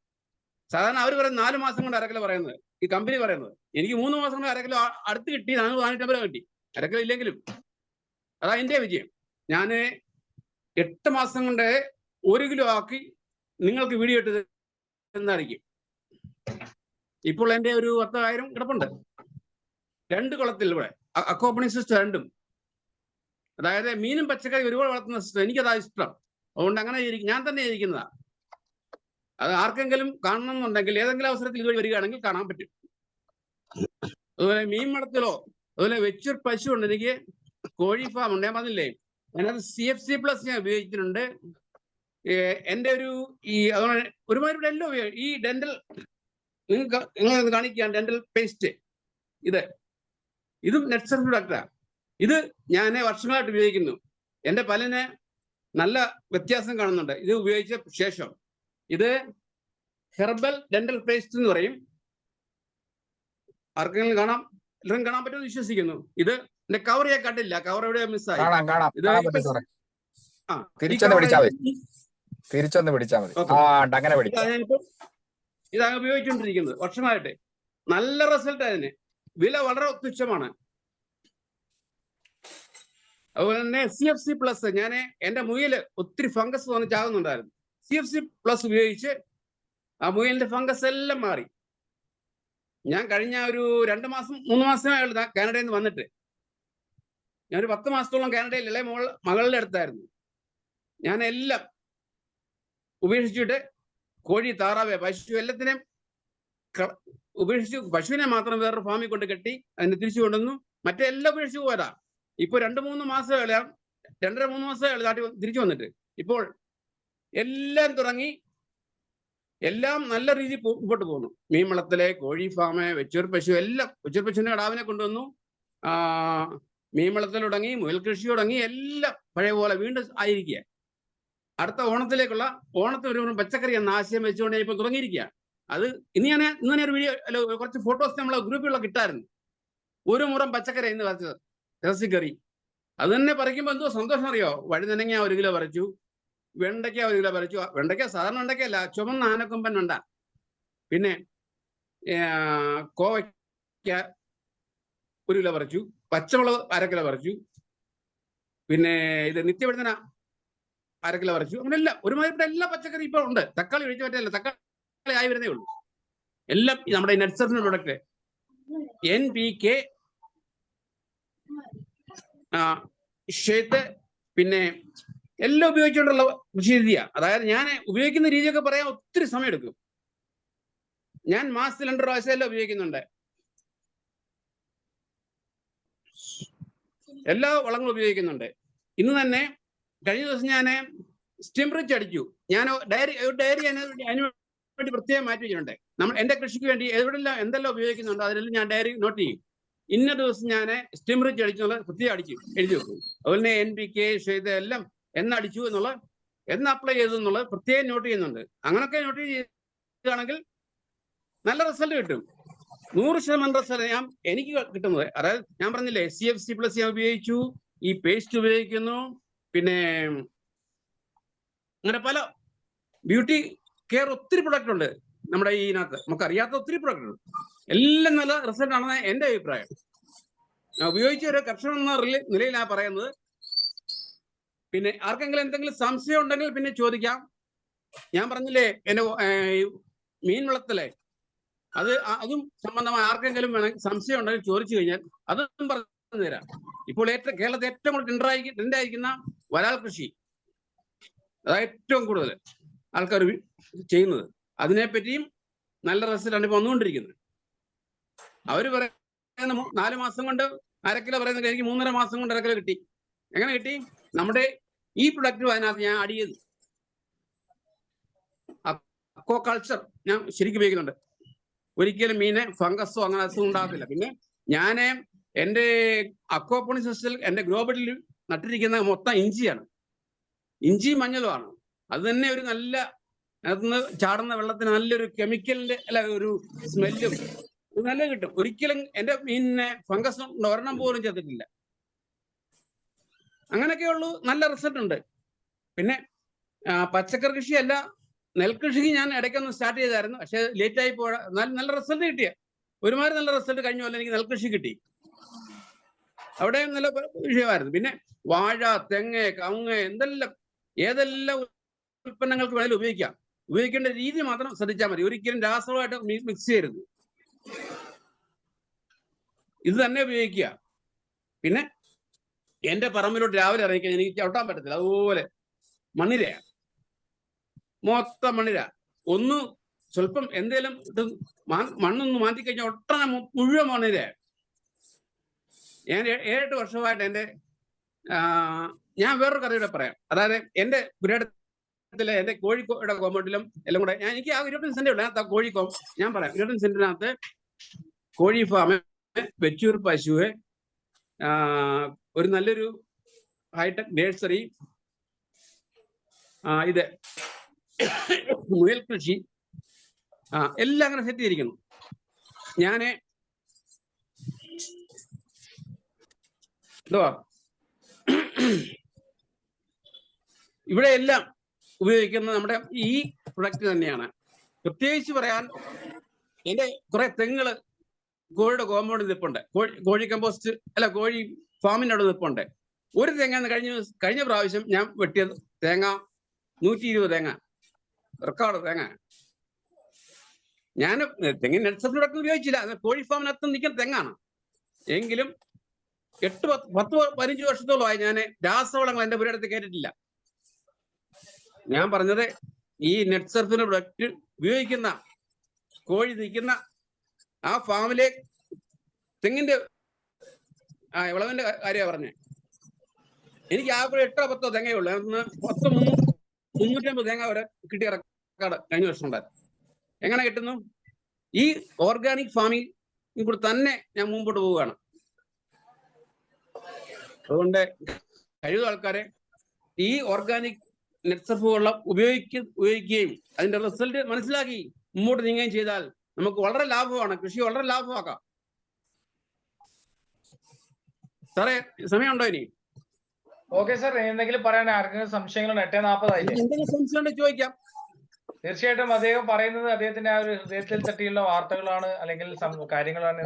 സാധാരണ അവർ പറയുന്നത് 4 മാസം കൊണ്ട് അരക്കിലോ പറയുന്നത്, ഈ കമ്പനി പറയുന്നത്. എനിക്ക് 3 മാസം കൊണ്ട് അരക്കിലോ അടുത്ത് കിട്ടി, 450 കിട്ടി, അരക്കിലോ ഇല്ലെങ്കിലും. അതാ എന്റെ വിജയം. ഞാൻ 8 മാസം കൊണ്ട് 1 കിലോ ആക്കി നിങ്ങൾക്ക് വീഡിയോ ഇട്ട് തന്നായിരിക്കും. ഇപ്പോൾ എന്റെ ഒരു 10,000 കിടപ്പുണ്ട് 2 കുളത്തിൽ ഇവിടെ, അക്വാപോണിക് സിസ്റ്റം 2ഉം. അതായത് മീനും പച്ചക്കറി ഒരുപാട് വളർത്തുന്ന സിസ്റ്റം, എനിക്കതാ ഇഷ്ടം. അതുകൊണ്ട് അങ്ങനെ ഞാൻ തന്നെ ഇരിക്കുന്നതാ. അത് ആർക്കെങ്കിലും കാണണമെന്നുണ്ടെങ്കിൽ ഏതെങ്കിലും അവസരത്തിൽ ഇതുവഴി വരികയാണെങ്കിൽ കാണാൻ പറ്റും. അതുപോലെ മീൻ വളർത്തലോ, അതുപോലെ വെച്ചൂർ പശു ഉണ്ട്, എനിക്ക് കോഴി ഫാം ഉണ്ട്. ഞാൻ പറഞ്ഞില്ലേ, അതിനകത്ത് CFC+ ഞാൻ ഉപയോഗിച്ചിട്ടുണ്ട്. എന്റെ ഒരു അതുകൊണ്ട് ഒരുമാതിരി ഇവിടെ എല്ലാം ഈ ഡെന്റൽ നിങ്ങൾ കാണിക്കാൻ ഡെന്റൽ പേസ്റ്റ്, ഇതും നെറ്റ്സർ പ്രൊഡക്റ്റാ. ഇത് ഞാൻ വർഷങ്ങളായിട്ട് ഉപയോഗിക്കുന്നു. എന്റെ പല്ലിന് നല്ല വ്യത്യാസം കാണുന്നുണ്ട് ഇത് ഉപയോഗിച്ച ശേഷം. ഇത് ഹെർബൽ ഡെന്റൽ പേസ്റ്റ് എന്ന് പറയും. ആർക്കെങ്കിലും എല്ലാവരും കാണാൻ പറ്റുമെന്ന് വിശ്വസിക്കുന്നു. ഇത് എന്റെ കവർ ഞാൻ കണ്ടില്ല, കവർ എവിടെ മിസ്സായി. ഇതാണ് ഉപയോഗിച്ചുകൊണ്ടിരിക്കുന്നത് വർഷമായിട്ട്. നല്ല റിസൾട്ട് അതിന്. വില വളരെ തുച്ഛമാണ്. അതുപോലെ തന്നെ CFC+, ഞാൻ എന്റെ മുയല് ഒത്തിരി ഫംഗസ് വന്ന് ചാകുന്നുണ്ടായിരുന്നു. CFC+ ഉപയോഗിച്ച് ആ മുയലിന്റെ ഫംഗസ് എല്ലാം മാറി. ഞാൻ കഴിഞ്ഞ ഒരു 2 മാസം 3 മാസമായുള്ള കാനഡയിൽ നിന്ന് വന്നിട്ട്, ഞാനൊരു 10 മാസത്തോളം കാനഡയിലല്ലേ മകളുടെ അടുത്തായിരുന്നു. ഞാൻ എല്ലാം ഉപേക്ഷിച്ചിട്ട് കോഴി, താറാവ്, പശു എല്ലാത്തിനെയും ഉപേക്ഷിച്ച് പശുവിനെ മാത്രം വേറൊരു ഫാമിൽ കൊണ്ട് കെട്ടി അതിനെ തിരിച്ചു കൊണ്ടുവന്നു. മറ്റെല്ലാം ഉപേക്ഷിച്ച് പോയതാ. ഇപ്പൊ 2-3 മാസമേ 2.5-3 മാസമേ നാട്ടിൽ തിരിച്ചു വന്നിട്ട്. ഇപ്പോൾ എല്ലാം തുടങ്ങി, എല്ലാം നല്ല രീതിയിൽ മുമ്പോട്ട് പോകുന്നു. മീൻ വളർത്തല്, കോഴി ഫാമ്, വെച്ചൂർ പശു എല്ലാം. വെച്ചൂർ പശുവിന്റെ കടാവിനെ കൊണ്ടുവന്നു. മീൻ വളർത്തൽ തുടങ്ങി, മുയൽ കൃഷി തുടങ്ങി, എല്ലാം പഴയ പോലെ വീണ്ടും ആയിരിക്കുക. അടുത്ത ഓണത്തിലേക്കുള്ള ഒരു പച്ചക്കറി എന്ന ആശയം വെച്ചുകൊണ്ട് ഇപ്പൊ തുടങ്ങിയിരിക്കുക. അത് ഇന്ന് ഒരു വീഡിയോ കുറച്ച് ഫോട്ടോസ് നമ്മളെ ഗ്രൂപ്പിലുള്ള കിട്ടായിരുന്നു. 1 മുറം പച്ചക്കറി എന്ന് പറിച്ചത്, ഇറച്ചിക്കറി. അത് തന്നെ പറിക്കുമ്പോൾ എന്തോ സന്തോഷം അറിയോ. വഴുതനങ്ങ 1 കിലോ പറിച്ചു, വെണ്ടയ്ക്ക 1 കിലോ പറിച്ചു. വെണ്ടയ്ക്ക സാധാരണ വെണ്ടയ്ക്കല്ല, ചുമന്ന ആനക്കൊമ്പൻ വെണ്ട. പിന്നെ കോവയ്ക്ക 1 കിലോ പറിച്ചു, പച്ചമുളക് 1/2 കിലോ പറിച്ചു, പിന്നെ ഇത് നിത്യവഴുതന 1/2 കിലോ പറിച്ചു. അങ്ങനെ എല്ലാം ഒരുമാതിരി എല്ലാ പച്ചക്കറി ഇപ്പൊ ഉണ്ട്. തക്കാളി ഒഴിച്ചു പറ്റില്ല, തക്കാളി ആയി വരുന്നേ ഉള്ളൂ. എല്ലാം നമ്മുടെ നെറ്റ്സറിന്റെ പ്രൊഡക്റ്റ് NPK, ഷേത്ത്, പിന്നെ എല്ലാം ഉപയോഗിച്ചുകൊണ്ടുള്ള കൃഷി രീതിയാണ്. അതായത് ഞാൻ ഉപയോഗിക്കുന്ന രീതിയൊക്കെ പറയാൻ ഒത്തിരി സമയം എടുക്കും. ഞാൻ മാസത്തിൽ 2 പ്രാവശ്യം എല്ലാം ഉപയോഗിക്കുന്നുണ്ട്. എല്ലാ വളങ്ങളും ഉപയോഗിക്കുന്നുണ്ട്. ഇന്ന് തന്നെ കഴിഞ്ഞ ദിവസം ഞാൻ സ്റ്റിംറിച്ച് അടിച്ചു. ഞാൻ ഡയറി അതിന് വേണ്ടി പ്രത്യേകം മാറ്റി വെച്ചിട്ടുണ്ട്. എന്റെ കൃഷിക്ക് വേണ്ടി എവിടെല്ലാം എന്തെല്ലാം ഉപയോഗിക്കുന്നുണ്ട് അതിലെല്ലാം ഞാൻ ഡയറി നോട്ട് ചെയ്യും. ഇന്ന ദിവസം ഞാൻ സ്റ്റിംറിച്ച് അടിച്ചുള്ള പ്രത്യേകം എഴുതി വെക്കും. അതുപോലെ തന്നെ NPK, ഷേത് എല്ലാം എന്നടിച്ചു എന്നുള്ള, എന്ന് അപ്ലൈ ചെയ്തു എന്നുള്ളത് പ്രത്യേകം നോട്ട് ചെയ്യുന്നുണ്ട്. അങ്ങനൊക്കെ നോട്ട് ചെയ്യുകയാണെങ്കിൽ നല്ല റിസൾട്ട് കിട്ടും. 100% റിസൾട്ട് എനിക്ക് കിട്ടുന്നത്. അതായത് ഞാൻ പറഞ്ഞില്ലേ, CFC+ ഞാൻ ഉപയോഗിച്ചു, ഈ പേസ്റ്റ് ഉപയോഗിക്കുന്നു, പിന്നെ അങ്ങനെ പല ബ്യൂട്ടി കെയർ ഒത്തിരി പ്രൊഡക്റ്റ് ഉണ്ട് നമ്മുടെ ഇതിനകത്ത്. നമുക്ക് അറിയാത്ത ഒത്തിരി പ്രൊഡക്റ്റ് ഉണ്ട്. എല്ലാം നല്ല റിസൾട്ട് ആണെന്ന് എന്റെ അഭിപ്രായം. ഞാൻ ഉപയോഗിച്ച ഒരു കർഷകൻ എന്ന നിലയിലാണ് പറയുന്നത്. പിന്നെ ആർക്കെങ്കിലും എന്തെങ്കിലും സംശയം ഉണ്ടെങ്കിൽ പിന്നെ ചോദിക്കാം. ഞാൻ പറഞ്ഞില്ലേ, എന്റെ മീൻ വളർത്തലേ, അതും സംബന്ധമായ ആർക്കെങ്കിലും വേണമെങ്കിൽ സംശയം ഉണ്ടെങ്കിൽ ചോദിച്ചു കഴിഞ്ഞാൽ അതും പറഞ്ഞു തരാം. ഇപ്പോൾ കേരളത്തിൽ ഏറ്റവും കൂടുതൽ ട്രെൻഡായിരിക്കുന്ന വരാൽ കൃഷി, അതാണ് ഏറ്റവും കൂടുതൽ ആൾക്കാർ ചെയ്യുന്നത്. അതിനെപ്പറ്റിയും നല്ല റിസൾട്ടാണ് ഇപ്പൊ വന്നുകൊണ്ടിരിക്കുന്നത്. അവര് പറയുന്ന 4 മാസം കൊണ്ട് 1/2 കിലോ പറയുന്നത് എനിക്ക് 3.5 മാസം കൊണ്ട് 1/2 കിലോ കിട്ടി. എങ്ങനെ കിട്ടി? നമ്മുടെ ഈ പ്രൊഡക്റ്റും അതിനകത്ത് ഞാൻ ആഡ് ചെയ്തു. അക്വാ കൾച്ചർ ഞാൻ ശരിക്കും ഉപയോഗിക്കുന്നുണ്ട്. ഒരിക്കലും മീനെ ഫംഗസോ അങ്ങനെ അസുഖം ഉണ്ടാകത്തില്ല. പിന്നെ ഞാൻ എന്റെ അക്വാപോണിക് സിസ്റ്റത്തിൽ എന്റെ ഗ്രോബിൽ നട്ടിരിക്കുന്ന മൊത്തം ഇഞ്ചിയാണ്. ഇഞ്ചിയും മഞ്ഞളുമാണ്. അത് തന്നെ ഒരു നല്ല, അതിന് ചാടുന്ന വെള്ളത്തിന് നല്ലൊരു കെമിക്കലിന്റെ ഒരു സ്മെല്ലും നല്ല കിട്ടും. ഒരിക്കലും എന്റെ മീനിനെ ഫംഗസ് ഒരെണ്ണം പോലും ചേർത്തിട്ടില്ല. അങ്ങനെയൊക്കെ ഉള്ളൂ, നല്ല റിസൾട്ട് ഉണ്ട്. പിന്നെ പച്ചക്കറി കൃഷിയല്ല, നെൽകൃഷിക്ക് ഞാൻ ഇടയ്ക്കൊന്ന് സ്റ്റാർട്ട് ചെയ്തായിരുന്നു. പക്ഷെ ലേറ്റ് ആയി പോയ നല്ല റിസൾട്ട് കിട്ടിയ ഒരുമാതിരി നല്ല റിസൾട്ട് കഴിഞ്ഞ പോലെ എനിക്ക് നെൽകൃഷി കിട്ടി. അവിടെ നല്ല വിഷയമായിരുന്നു. പിന്നെ വാഴ, തെങ്ങ്, കവുങ്ങ് ഏതെല്ലാം ഉൽപ്പന്നങ്ങൾക്ക് വേണമെങ്കിലും ഉപയോഗിക്കാം. ഉപയോഗിക്കേണ്ട രീതി മാത്രം ശ്രദ്ധിച്ചാൽ മതി. ഒരിക്കലും രാസവളമായിട്ട് മിക്സ് ചെയ്യരുത്. ഇത് തന്നെ ഉപയോഗിക്കുക. പിന്നെ എന്റെ പറമ്പിലോട്ട് രാവിലെ ഇറങ്ങിക്കാൻ എനിക്ക് ചവിട്ടാൻ പറ്റത്തില്ല. അതുപോലെ മണ്ണിരയാണ്, മൊത്തം മണ്ണിര. ഒന്ന് സ്വല്പം എന്തേലും മണ്ണൊന്ന് മാറ്റിക്കഴിഞ്ഞാൽ ഒട്ടനെ മുഴുവൻ മണ്ണിരയാണ്. ഞാൻ 7-8 വർഷമായിട്ട് ഞാൻ വേറൊരു കഥയുടെ പറയാം. അതായത് എന്റെ പുരയിടത്തിലെ എന്റെ കോഴിക്കോട് കോമ്പൗണ്ടിലും എല്ലാം കൂടെ എനിക്ക് ആ 25 സെന്റേ ഉള്ളൂ. ആ ഞാൻ പറയാം, 25 സെന്റിനകത്ത് കോഴി ഫാം, വെച്ചൂർ പശുവ്, ഒരു നല്ലൊരു ഹൈടെക് നഴ്സറി, ഇത് മുയൽ കൃഷി, എല്ലാം അങ്ങനെ സെറ്റ് ചെയ്തിരിക്കുന്നു. ഞാന് ഇവിടെ എല്ലാം ഉപയോഗിക്കുന്നത് നമ്മുടെ ഈ പ്രൊഡക്റ്റ് തന്നെയാണ്. പ്രത്യേകിച്ച് പറയാൻ, എന്റെ കുറെ തെങ്ങുകള് കോഴിയുടെ കോമ്പൗണ്ടിൽ നിൽപ്പുണ്ട്. കോഴി കമ്പോസ്റ്റ് അല്ല, കോഴി ഫാമിന്റെ അവിടെ നിൽപ്പുണ്ട്. ഒരു തേങ്ങ കഴിഞ്ഞ പ്രാവശ്യം ഞാൻ വെട്ടിയത് തേങ്ങ 120 തേങ്ങ, റെക്കോർഡ് തേങ്ങ. ഞാൻ തെങ്ങിന് നെറ്റ്സപ്പിനോടൊക്കെ ഉപയോഗിച്ചില്ല. അത് കോഴി ഫാമിനകത്ത് നിൽക്കുന്ന തെങ്ങാണ്. എങ്കിലും 8-10-15 വർഷത്തോളമായി ഞാൻ രാസവളങ്ങൾ എന്റെ പുരയിടത്ത് കയറ്റിട്ടില്ല. ഞാൻ പറഞ്ഞത് ഈ നെറ്റ്സർഫിന് പ്രൊഡക്റ്റ് ഉപയോഗിക്കുന്ന കോഴി നിൽക്കുന്ന ആ ഫാമിലെ തെങ്ങിന്റെ വിളവിന്റെ കാര്യമാണ് പറഞ്ഞത്. എനിക്ക് ആ 8-10 തെങ്ങേ ഉള്ളൂ. 350 തേങ്ങ വരെ കിട്ടിയ റെക്കോർഡ് കഴിഞ്ഞ വർഷം ഉണ്ടായിരുന്നു. എങ്ങനെ കിട്ടുന്നു? ഈ ഓർഗാനിക് ഫാമിംഗ് കൂടെ തന്നെ ഞാൻ മുമ്പോട്ട് പോവുകയാണ്. അതുകൊണ്ട് കഴിവുള്ള ആൾക്കാരെ ഈ ഓർഗാനിക് നെറ്റ്സർഫ് വെള്ളം ഉപയോഗിക്കുകയും അതിന്റെ റിസൾട്ട് മനസ്സിലാക്കി മുമ്പോട്ട് നീങ്ങുകയും ചെയ്താൽ നമുക്ക് വളരെ ലാഭമാണ്. കൃഷി വളരെ ലാഭമാക്കാം. സാറേ, സമയമുണ്ടോ ഇനി? ഓക്കെ സാർ, എന്തെങ്കിലും പറയാൻ ആർക്കെങ്കിലും സംശയങ്ങൾ? 8:40 ആയില്ലേ? എന്തെങ്കിലും സംശയം ഉണ്ടെങ്കിൽ ചോദിക്കാം. തീർച്ചയായിട്ടും അദ്ദേഹം പറയുന്നത് അദ്ദേഹത്തിന്റെ ആ ഒരു ഹൃദയത്തിൽ തട്ടിയുള്ള വാർത്തകളാണ്, അല്ലെങ്കിൽ കാര്യങ്ങളാണ്.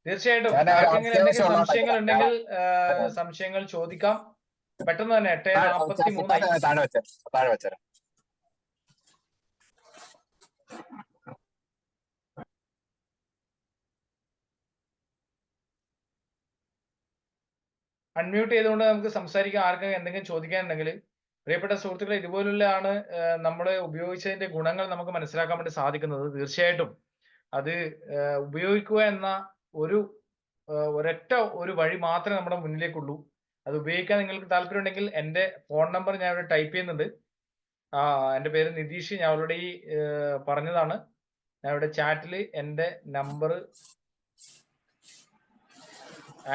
തീർച്ചയായിട്ടും ആർക്കെങ്കിലും എന്തെങ്കിലും സംശയങ്ങൾ ഉണ്ടെങ്കിൽ സംശയങ്ങൾ ചോദിക്കാം. പെട്ടെന്ന് തന്നെ 8:43 അൺമ്യൂട്ട് ചെയ്തുകൊണ്ട് നമുക്ക് സംസാരിക്കാം. ആർക്കെങ്കിലും എന്തെങ്കിലും ചോദിക്കാനുണ്ടെങ്കിൽ. പ്രിയപ്പെട്ട സുഹൃത്തുക്കളെ, ഇതുപോലുള്ളതാണ് നമ്മൾ ഉപയോഗിച്ചതിന്റെ ഗുണങ്ങൾ നമുക്ക് മനസ്സിലാക്കാൻ വേണ്ടി സാധിക്കുന്നത്. തീർച്ചയായിട്ടും അത് ഉപയോഗിക്കുക എന്ന ഒരൊറ്റ വഴി മാത്രമേ നമ്മുടെ മുന്നിലേക്കുള്ളൂ. അത് ഉപയോഗിക്കാൻ നിങ്ങൾക്ക് താല്പര്യമുണ്ടെങ്കിൽ എൻ്റെ ഫോൺ നമ്പർ ഞാൻ ഇവിടെ ടൈപ്പ് ചെയ്യുന്നുണ്ട്. എൻ്റെ പേര് നിതീഷ്. ഞാൻ ഓൾറെഡി പറഞ്ഞതാണ്. ഞാൻ ഇവിടെ ചാറ്റിൽ എൻ്റെ നമ്പർ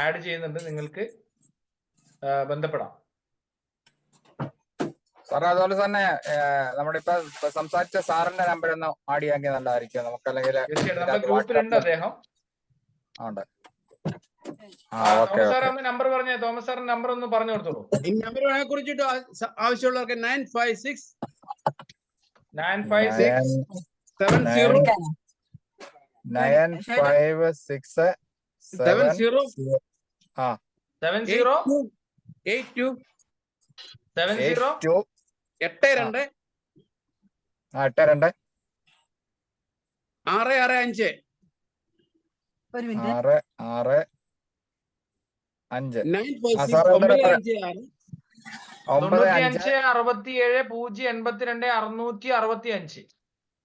ആഡ് ചെയ്യുന്നുണ്ട്, നിങ്ങൾക്ക് ബന്ധപ്പെടാം. സാറേ, അതുപോലെ തന്നെ നമ്മളിപ്പോ സംസാരിച്ച സാറിന്റെ നമ്പർ ഒന്ന് ആഡ് ചെയ്യാൻ നല്ലതായിരിക്കും നമുക്ക്. അല്ലെങ്കിൽ ഗ്രൂപ്പിലുണ്ട് അദ്ദേഹം. തോമസ് സാർ ഒന്ന് നമ്പർ പറഞ്ഞേ. തോമസ് സാറിന്റെ നമ്പർ ഒന്ന് പറഞ്ഞു കൊടുത്തോളൂ. ഈ നമ്പറിനെ കുറിച്ചിട്ട് ആവശ്യമുള്ളവർക്ക് 956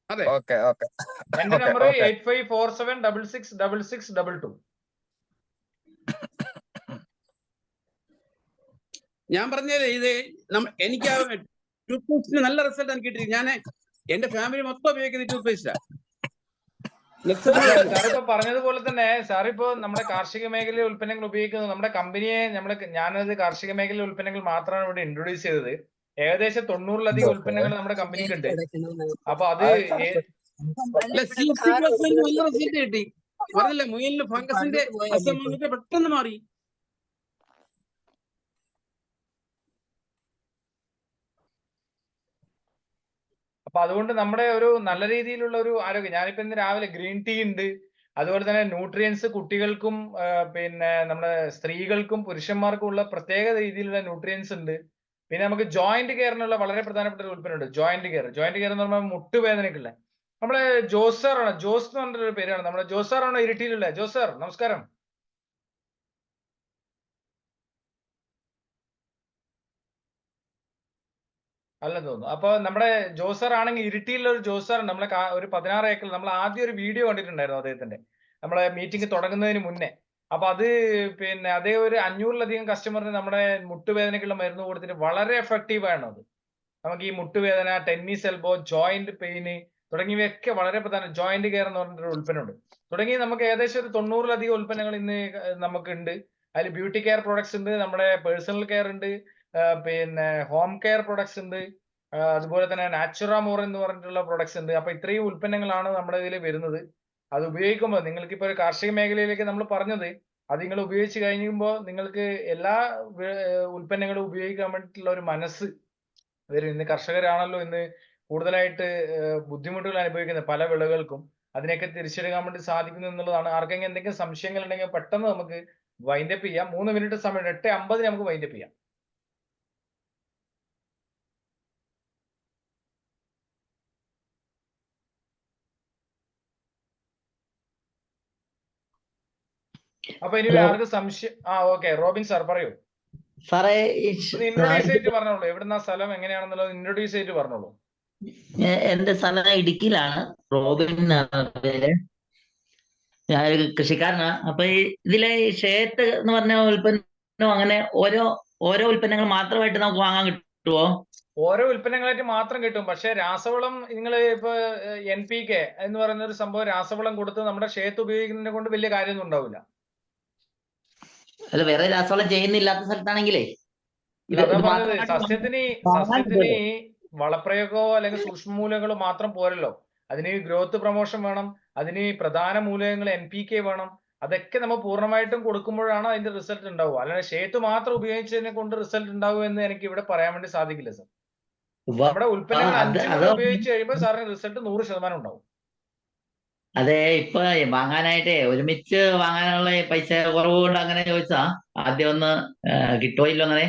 അതെ. എന്റെ നമ്പർ 8547666622. ഞാൻ പറഞ്ഞത് ഇത് എനിക്ക് ടൂത്ത് പേസ്റ്റിന് നല്ല റിസൾട്ട് ആണ് കിട്ടിയത്. ഞാൻ എന്റെ ഫാമിലി മൊത്തം ഉപയോഗിക്കുന്ന ടൂത്ത് പേസ്റ്റാ. സാറിപ്പോ പറഞ്ഞതുപോലെ തന്നെ സാറിപ്പോ നമ്മുടെ കാർഷിക മേഖലയിലെ ഉൽപ്പന്നങ്ങൾ ഉപയോഗിക്കുന്നത് നമ്മുടെ കമ്പനിയെ ഞാനത് കാർഷിക മേഖലയിലെ ഉൽപ്പന്നങ്ങൾ മാത്രമാണ് ഇവിടെ ഇൻട്രൊഡ്യൂസ് ചെയ്തത്. ഏകദേശം 90-ലധികം ഉൽപ്പന്നങ്ങൾ നമ്മുടെ കമ്പനിക്കുണ്ട്. അപ്പൊ അത് നല്ല റിസൾട്ട് കിട്ടി. പറഞ്ഞില്ല, മുയലിന് ഫംഗസിന്റെ അസുഖം പെട്ടെന്ന് മാറി. അപ്പൊ അതുകൊണ്ട് നമ്മുടെ ഒരു നല്ല രീതിയിലുള്ള ഒരു ആരോഗ്യം, ഞാനിപ്പോ ഇന്ന് രാവിലെ ഗ്രീൻ ടീ ഉണ്ട്, അതുപോലെ തന്നെ ന്യൂട്രിയൻസ് കുട്ടികൾക്കും പിന്നെ നമ്മുടെ സ്ത്രീകൾക്കും പുരുഷന്മാർക്കും ഉള്ള പ്രത്യേക രീതിയിലുള്ള ന്യൂട്രിയൻസ് ഉണ്ട്. പിന്നെ നമുക്ക് ജോയിന്റ് കെയറിനുള്ള വളരെ പ്രധാനപ്പെട്ട ഒരു ഉൽപ്പന്നമുണ്ട്, ജോയിന്റ് കെയർ. ജോയിന്റ് കെയർ എന്ന് പറഞ്ഞാൽ മുട്ടുവേദനയ്ക്കുള്ള നമ്മുടെ ജോസ് സാർ ആണ്, ജോസ് എന്ന് പറഞ്ഞൊരു പേരാണ്. നമ്മുടെ ജോസ് സാർ ആണോ ഇരിട്ടിയിലുള്ള? ജോസ് സാർ നമസ്കാരം. അല്ലെന്ന് തോന്നുന്നു. അപ്പൊ നമ്മുടെ ജോസ് സാർ ആണെങ്കിൽ ഇരിട്ടിയിലുള്ള ഒരു ജോസ് സാർ, നമ്മളെ ഒരു 16 ഏക്കർ നമ്മൾ ആദ്യം ഒരു വീഡിയോ കണ്ടിട്ടുണ്ടായിരുന്നു അദ്ദേഹത്തിന്റെ, നമ്മളെ മീറ്റിംഗ് തുടങ്ങുന്നതിന് മുന്നേ. അപ്പൊ അത് പിന്നെ അതേ ഒരു 500-ലധികം കസ്റ്റമറിന് നമ്മുടെ മുട്ടുവേദനയ്ക്കുള്ള മരുന്ന് കൊടുത്തിട്ട് വളരെ എഫക്റ്റീവ് ആണ് അത്. നമുക്ക് ഈ മുട്ടുവേദന, ടെന്നീസ് എൽബോ, ജോയിന്റ് പെയിന് തുടങ്ങിയവയൊക്കെ വളരെ പ്രധാനം. ജോയിന്റ് കെയർ എന്ന് പറഞ്ഞിട്ടൊരു ഉൽപ്പന്നമുണ്ട്. തുടങ്ങി നമുക്ക് ഏകദേശം ഒരു 90-ലധികം ഉൽപ്പന്നങ്ങൾ ഇന്ന് നമുക്കുണ്ട്. അതിൽ ബ്യൂട്ടി കെയർ പ്രോഡക്ട്സ് ഉണ്ട്, നമ്മുടെ പേഴ്സണൽ കെയർ ഉണ്ട്, പിന്നെ ഹോം കെയർ പ്രൊഡക്ട്സ് ഉണ്ട്, അതുപോലെ തന്നെ നാച്ചുറാമോർ എന്ന് പറഞ്ഞിട്ടുള്ള പ്രൊഡക്ട്സ് ഉണ്ട്. അപ്പൊ ഇത്രയും ഉൽപ്പന്നങ്ങളാണ് നമ്മുടെ ഇതിൽ വരുന്നത്. അത് ഉപയോഗിക്കുമ്പോൾ നിങ്ങൾക്ക് ഇപ്പോൾ ഒരു കാർഷിക മേഖലയിലേക്ക് നമ്മൾ പറഞ്ഞത്, അത് നിങ്ങൾ ഉപയോഗിച്ച് കഴിയുമ്പോൾ നിങ്ങൾക്ക് എല്ലാ ഉൽപ്പന്നങ്ങളും ഉപയോഗിക്കാൻ വേണ്ടിയിട്ടുള്ള ഒരു മനസ്സ് വരും. ഇന്ന് കർഷകരാണല്ലോ ഇന്ന് കൂടുതലായിട്ട് ബുദ്ധിമുട്ടുകൾ അനുഭവിക്കുന്നത് പല വിളകൾക്കും. അതിനെയൊക്കെ തിരിച്ചെടുക്കാൻ വേണ്ടി സാധിക്കുന്നു എന്നുള്ളതാണ്. ആർക്കെങ്കിലും എന്തെങ്കിലും സംശയങ്ങൾ ഉണ്ടെങ്കിൽ പെട്ടെന്ന് നമുക്ക് വൈൻഡപ്പ് ചെയ്യാം. 3 മിനിറ്റ് സമയം, 8:50 നമുക്ക് വൈൻഡപ്പ് ചെയ്യാം. അപ്പൊ ഇനി ഹലോ ആർക്ക് സംശയം? ഓക്കെ, റോബിൻ സാർ പറയൂ. സാറേ, ഒന്ന് ഇൻട്രൊഡ്യൂസ് ചെയ്തിട്ട് പറഞ്ഞോളൂ, എവിടുന്ന സ്ഥലം എങ്ങനെയാണെന്നുള്ളത് ഇൻട്രൊഡ്യൂസ് ചെയ്തിട്ട് പറഞ്ഞോളൂ. എന്റെ സ്ഥലം ഇടുക്കിയിലാണ്. റോബിൻ എന്നാണ് പേര്. ഞാനൊരു കൃഷിക്കാരനാണ്. അപ്പൊ ഇതിലെ ഈ ഷേത്ത് എന്ന് പറഞ്ഞ ഉൽപ്പന്നം അങ്ങനെ ഓരോ ഓരോ ഉൽപ്പന്നങ്ങൾ മാത്രമായിട്ട് നമുക്ക് വാങ്ങാൻ കിട്ടുമോ? ഓരോ ഉൽപ്പന്നങ്ങളായിട്ട് മാത്രം കിട്ടും. പക്ഷെ രാസവളം നിങ്ങൾ ഇപ്പൊ NPK എന്ന് പറയുന്ന ഒരു സംഭവം രാസവളം കൊടുത്ത് നമ്മുടെ ഷേത്ത് ഉപയോഗിക്കുന്നതിനെ കൊണ്ട് വലിയ കാര്യമൊന്നും ഉണ്ടാവില്ല. അല്ല, വേറെ രാസവളം ചെയ്യുന്നില്ലാത്ത സ്ഥലത്താണെങ്കിലേ അല്ല, അതാ പറഞ്ഞത്, മാത്രമായിട്ട് സസ്യത്തിന് വാങ്ങാൻ കിട്ടുമല്ലോ. വളപ്രയോഗമോ അല്ലെങ്കിൽ സൂക്ഷ്മമൂലകങ്ങളോ മാത്രം പോരല്ലോ. അതിന് ഗ്രോത്ത് പ്രൊമോഷൻ വേണം, അതിന് പ്രധാന മൂലകങ്ങൾ NPK വേണം. അതൊക്കെ നമ്മൾ പൂർണ്ണമായിട്ടും കൊടുക്കുമ്പോഴാണ് അതിന്റെ റിസൾട്ട് ഉണ്ടാവുക. അല്ലാതെ ഷേത്ത് മാത്രം ഉപയോഗിച്ചതിനെ കൊണ്ട് റിസൾട്ട് ഉണ്ടാവുക എന്ന് എനിക്ക് ഇവിടെ പറയാൻ വേണ്ടി സാധിക്കില്ല സർ. നമ്മുടെ ഉൽപ്പന്നങ്ങൾ 5 അത് കൂടെ ഉപയോഗിച്ച് കഴിയുമ്പോൾ സാറിന് റിസൾട്ട് 100% ഉണ്ടാവും. അതെ, ഇപ്പൊ വാങ്ങാനായിട്ടേ ഒരുമിച്ച് വാങ്ങാനുള്ള പൈസ കുറവ് കൊണ്ട് അങ്ങനെ ചോദിച്ചാ. ആദ്യം ഒന്ന് കിട്ടുമോ ഇല്ലോ അങ്ങനെ.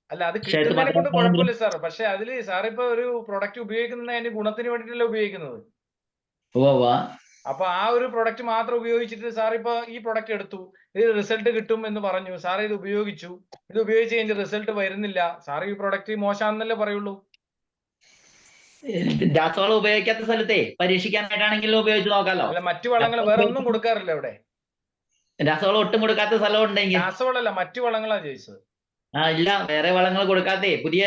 അല്ല, അത് ഷേത്ത് കിട്ടുന്നതിനെ കൊണ്ട് മാത്രം കുഴപ്പമില്ല സാർ. പക്ഷെ അതില് സാറിപ്പോ ഒരു പ്രൊഡക്റ്റ് ഉപയോഗിക്കുന്നത് അതിന്റെ ഗുണത്തിന് വേണ്ടിയിട്ടല്ല ഉപയോഗിക്കുന്നത്. അപ്പൊ ആ ഒരു പ്രൊഡക്റ്റ് മാത്രം ഉപയോഗിച്ചിട്ട് സാർ ഇപ്പൊ ഈ പ്രൊഡക്റ്റ് എടുത്തു, ഇത് റിസൾട്ട് കിട്ടും എന്ന് പറഞ്ഞു, സാർ ഇത് ഉപയോഗിച്ചു, ഇത് ഉപയോഗിച്ച് കഴിഞ്ഞ റിസൾട്ട് വരുന്നില്ല, സാർ ഈ പ്രൊഡക്റ്റ് മോശമാണെന്നല്ലേ പറയുള്ളൂ. രാസവളം ഉപയോഗിക്കാത്ത സ്ഥലത്തെ പരീക്ഷിക്കാനായിട്ടാണെങ്കിലും ഉപയോഗിച്ച് നോക്കാലോ. അല്ല, മറ്റു വളങ്ങൾ വേറെ ഒന്നും കൊടുക്കാറില്ല ഇവിടെ. രാസവളം ഒട്ടും കൊടുക്കാത്ത സ്ഥലം ഉണ്ടെങ്കിൽ. രാസവളമല്ല, മറ്റു വളങ്ങളാണ് ചോദിച്ചത്. ഇല്ല, വേറെ വളങ്ങൾ കൊടുക്കാതെ പുതിയ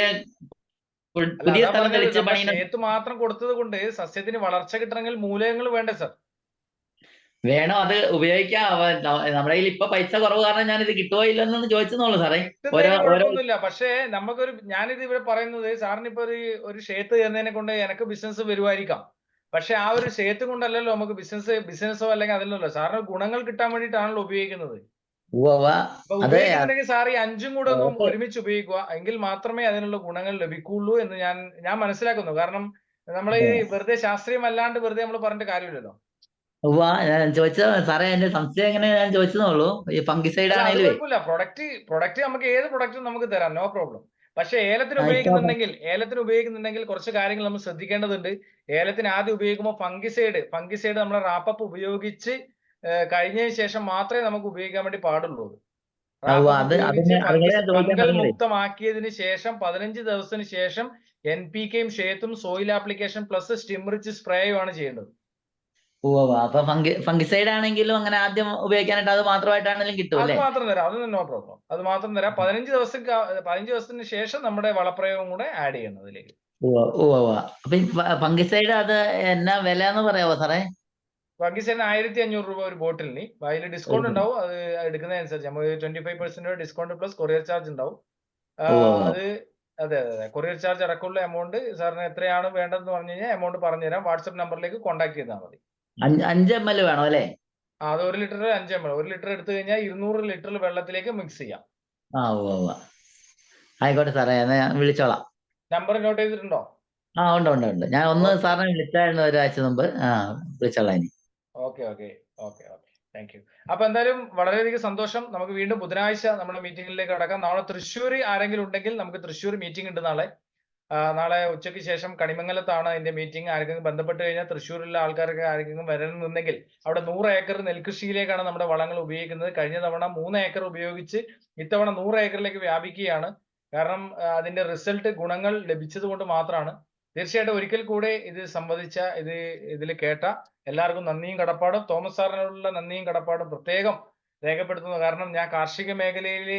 അല്ല, പുതിയ അതാ സ്ഥലം പറഞ്ഞത്, തെളിച്ച് നമ്മുടെ പണിയുന്ന ഷേത്ത് മാത്രം കൊടുത്തത് കൊണ്ട് സസ്യത്തിന് വളർച്ച കിട്ടണമെങ്കിൽ മൂലകങ്ങൾ വേണ്ടേ സർ? വേണോ? അത് ഉപയോഗിക്കാം. നമ്മുടെ കയ്യിൽ ഇപ്പൊ പൈസ കുറവ് കാരണം ഞാൻ ഇത് കിട്ടുമോ ഇല്ലെന്നൊന്ന് ചോദിച്ചെന്നുള്ളൂ സാറേ. കിട്ടുന്നതിന് കുഴപ്പമൊന്നുമില്ല. പക്ഷേ ഞാനിത് ഇവിടെ പറയുന്നത്, സാറിന് ഇപ്പൊ ഒരു ഷേത്ത് ചെയ്യുന്നതിനെ കൊണ്ട് എനിക്ക് ബിസിനസ് വരുമായിരിക്കാം. പക്ഷെ ആ ഒരു ഷേത്ത് കൊണ്ടല്ലല്ലോ നമുക്ക് ബിസിനസ്സോ അല്ലെങ്കിൽ അതിലല്ലോ സാറിന് ഗുണങ്ങൾ കിട്ടാൻ വേണ്ടിയിട്ടാണല്ലോ ഉപയോഗിക്കുന്നത്. അപ്പൊ അതെ. ഉപയോഗിക്കുന്നുണ്ടെങ്കിൽ സാർ ഈ 5 കൂടെ ഒന്നും ഒരുമിച്ച് ഉപയോഗിക്കുക, എങ്കിൽ മാത്രമേ അതിനുള്ള ഗുണങ്ങൾ ലഭിക്കുള്ളൂ എന്ന് ഞാൻ മനസ്സിലാക്കുന്നു. കാരണം നമ്മൾ ഈ വെറുതെ ശാസ്ത്രീയമല്ലാണ്ട് വെറുതെ നമ്മൾ പറഞ്ഞിട്ട് കാര്യമില്ലല്ലോ. ഞാൻ ചോദിച്ചത് സാറേ, എന്റെ സംശയം എങ്ങനെ ഞാൻ ചോദിച്ചെന്നുള്ളൂ. ഈ ഫംഗിസൈഡ് അത് ആണെങ്കിലും കുഴപ്പമില്ല. പ്രൊഡക്റ്റ് നമുക്ക് ഏത് പ്രൊഡക്റ്റും നമുക്ക് തരാം, നോ പ്രോബ്ലം. പക്ഷെ ഏലത്തിന് ഉപയോഗിക്കുന്നുണ്ടെങ്കിൽ കുറച്ച് കാര്യങ്ങൾ നമ്മൾ ശ്രദ്ധിക്കേണ്ടതുണ്ട്. ഏലത്തിന് ആദ്യം ഉപയോഗിക്കുമ്പോൾ ഫംഗിസൈഡ് നമ്മുടെ റാപ്പപ്പ് ഉപയോഗിച്ച് കഴിഞ്ഞതിന് ശേഷം മാത്രമേ നമുക്ക് ഉപയോഗിക്കാൻ വേണ്ടി പാടുള്ളൂ. റാപ്പപ്പ് ഉപയോഗിച്ച് ഫംഗൽ മുക്തമാക്കിയതിന് ശേഷം 15 ദിവസത്തിന് ശേഷം NPKയും ഷേത്തും സോയിൽ ആപ്ലിക്കേഷൻ പ്ലസ് സ്റ്റിംറിച്ച് സ്പ്രേയുമാണ് ചെയ്യേണ്ടത്. അപ്പൊ ഫംഗിസൈഡ് ആണെങ്കിലും അങ്ങനെ ആദ്യം ഉപയോഗിക്കാനായിട്ട് അത് മാത്രമായിട്ടാണെങ്കിലും കിട്ടും അത് അല്ലേ? മാത്രം തരാം, അതൊന്നും നോ പ്രോബ്ലം. അത് മാത്രം തരാം. 15 ദിവസത്തിന് ശേഷം നമ്മുടെ വളപ്രയോഗം കൂടെ ആഡ് ചെയ്യണം അതിലേക്ക്. അപ്പൊ ഫംഗിസൈഡ് അത് എന്നാ വില എന്ന് പറയാവോ സാറേ? ഫംഗിസൈഡിന് 1500 രൂപ ഒരു ബോട്ടിലിന്. അതിൽ ഡിസ്കൗണ്ട് ഉണ്ടാവും, അത് എടുക്കുന്നതനുസരിച്ച് നമുക്ക് 25% ഡിസ്കൗണ്ട് പ്ലസ് കൊറിയർ ചാർജ് ഉണ്ടാവും. അത് അതെ, കൊറിയർ ചാർജ് അടക്കമുള്ള എമൗണ്ട് സാറിന് എത്രയാണ് വേണ്ടതെന്ന് പറഞ്ഞു കഴിഞ്ഞാൽ എമൗണ്ട് പറഞ്ഞുതരാം. വാട്സ്ആപ്പ് നമ്പറിലേക്ക് കോൺടാക്ട് ചെയ്താൽ മതി. 5 ml വേണം അല്ലേ? അത് 1 ലിറ്റർ 5 ml. 1 ലിറ്റർ എടുത്തു കഴിഞ്ഞാൽ 200 ലിറ്റർ വെള്ളത്തിലേക്ക് മിക്സ് ചെയ്യാം. ആയിക്കോട്ടെ സാറേ, എന്നാ ഞാൻ വിളിച്ചോളാം. നമ്പർ നോട്ട് ചെയ്തിട്ടുണ്ടോ? ഉണ്ട് ഉണ്ട് ഉണ്ട്. ഞാൻ ഒന്ന് ഓക്കെ സാറിനെ വിളിച്ചായിരുന്നു ഒരാഴ്ച മുമ്പ്. വിളിച്ചോളാം ഇനി. Okay okay okay okay thank you. അപ്പൊ എന്തായാലും വളരെയധികം സന്തോഷം. നമുക്ക് വീണ്ടും ബുധനാഴ്ച നമ്മുടെ മീറ്റിംഗിലേക്ക് കടക്കാം. നാളെ തൃശ്ശൂർ ആരെങ്കിലും ഉണ്ടെങ്കിൽ നമുക്ക് തൃശ്ശൂർ മീറ്റിംഗ് ഉണ്ട് നാളെ. നാളെ ഉച്ചയ്ക്ക് ശേഷം കണിമംഗലത്താണ് അതിന്റെ മീറ്റിംഗ്. ആർക്കെങ്കിലും ബന്ധപ്പെട്ട് കഴിഞ്ഞാൽ തൃശ്ശൂരിലെ ആൾക്കാർക്ക് ആർക്കെങ്കിലും വരണമെന്നുണ്ടെങ്കിൽ അവിടെ 100 ഏക്കർ നെൽകൃഷിയിലേക്കാണ് നമ്മുടെ വളങ്ങൾ ഉപയോഗിക്കുന്നത്. കഴിഞ്ഞ തവണ 3 ഏക്കർ ഉപയോഗിച്ച് ഇത്തവണ 100 ഏക്കറിലേക്ക് വ്യാപിക്കുകയാണ്. കാരണം അതിന്റെ റിസൾട്ട് ഗുണങ്ങൾ ലഭിച്ചത് കൊണ്ട് മാത്രമാണ്. തീർച്ചയായിട്ടും ഒരിക്കൽ കൂടെ ഇത് സംവദിച്ച ഇതിൽ കേട്ട എല്ലാവർക്കും നന്ദിയും കടപ്പാടും, തോമസ് സാറിനോടുള്ള നന്ദിയും കടപ്പാടും പ്രത്യേകം രേഖപ്പെടുത്തുന്നു. കാരണം ഞാൻ കാർഷിക മേഖലയിൽ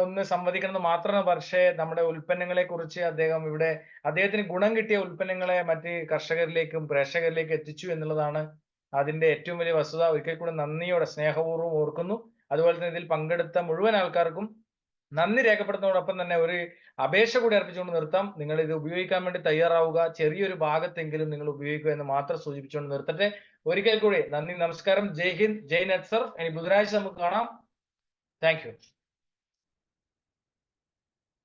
ഒന്ന് സംവദിക്കണമെന്ന് മാത്രമാണ്, പക്ഷേ നമ്മുടെ ഉൽപ്പന്നങ്ങളെ കുറിച്ച് അദ്ദേഹത്തിന് ഗുണം കിട്ടിയ ഉൽപ്പന്നങ്ങളെ മറ്റ് കർഷകരിലേക്കും പ്രേക്ഷകരിലേക്കും എത്തിച്ചു എന്നുള്ളതാണ് അതിന്റെ ഏറ്റവും വലിയ വസ്തുത. ഒരിക്കൽ കൂടെ നന്ദിയോടെ സ്നേഹപൂർവ്വം ഓർക്കുന്നു. അതുപോലെ തന്നെ ഇതിൽ പങ്കെടുത്ത മുഴുവൻ ആൾക്കാർക്കും നന്ദി രേഖപ്പെടുത്തുന്നതോടൊപ്പം തന്നെ ഒരു അപേക്ഷ കൂടി അർപ്പിച്ചുകൊണ്ട് നിർത്താം. നിങ്ങൾ ഇത് ഉപയോഗിക്കാൻ വേണ്ടി തയ്യാറാവുക. ചെറിയൊരു ഭാഗത്തെങ്കിലും നിങ്ങൾ ഉപയോഗിക്കുക എന്ന് മാത്രം സൂചിപ്പിച്ചുകൊണ്ട് നിർത്തട്ടെ. ഒരിക്കൽ കൂടി നന്ദി, നമസ്കാരം, ജയ് ഹിന്ദ്, ജയ് നെറ്റ്സർ. ഇനി ബുധനാഴ്ച നമുക്ക് കാണാം. Thank you.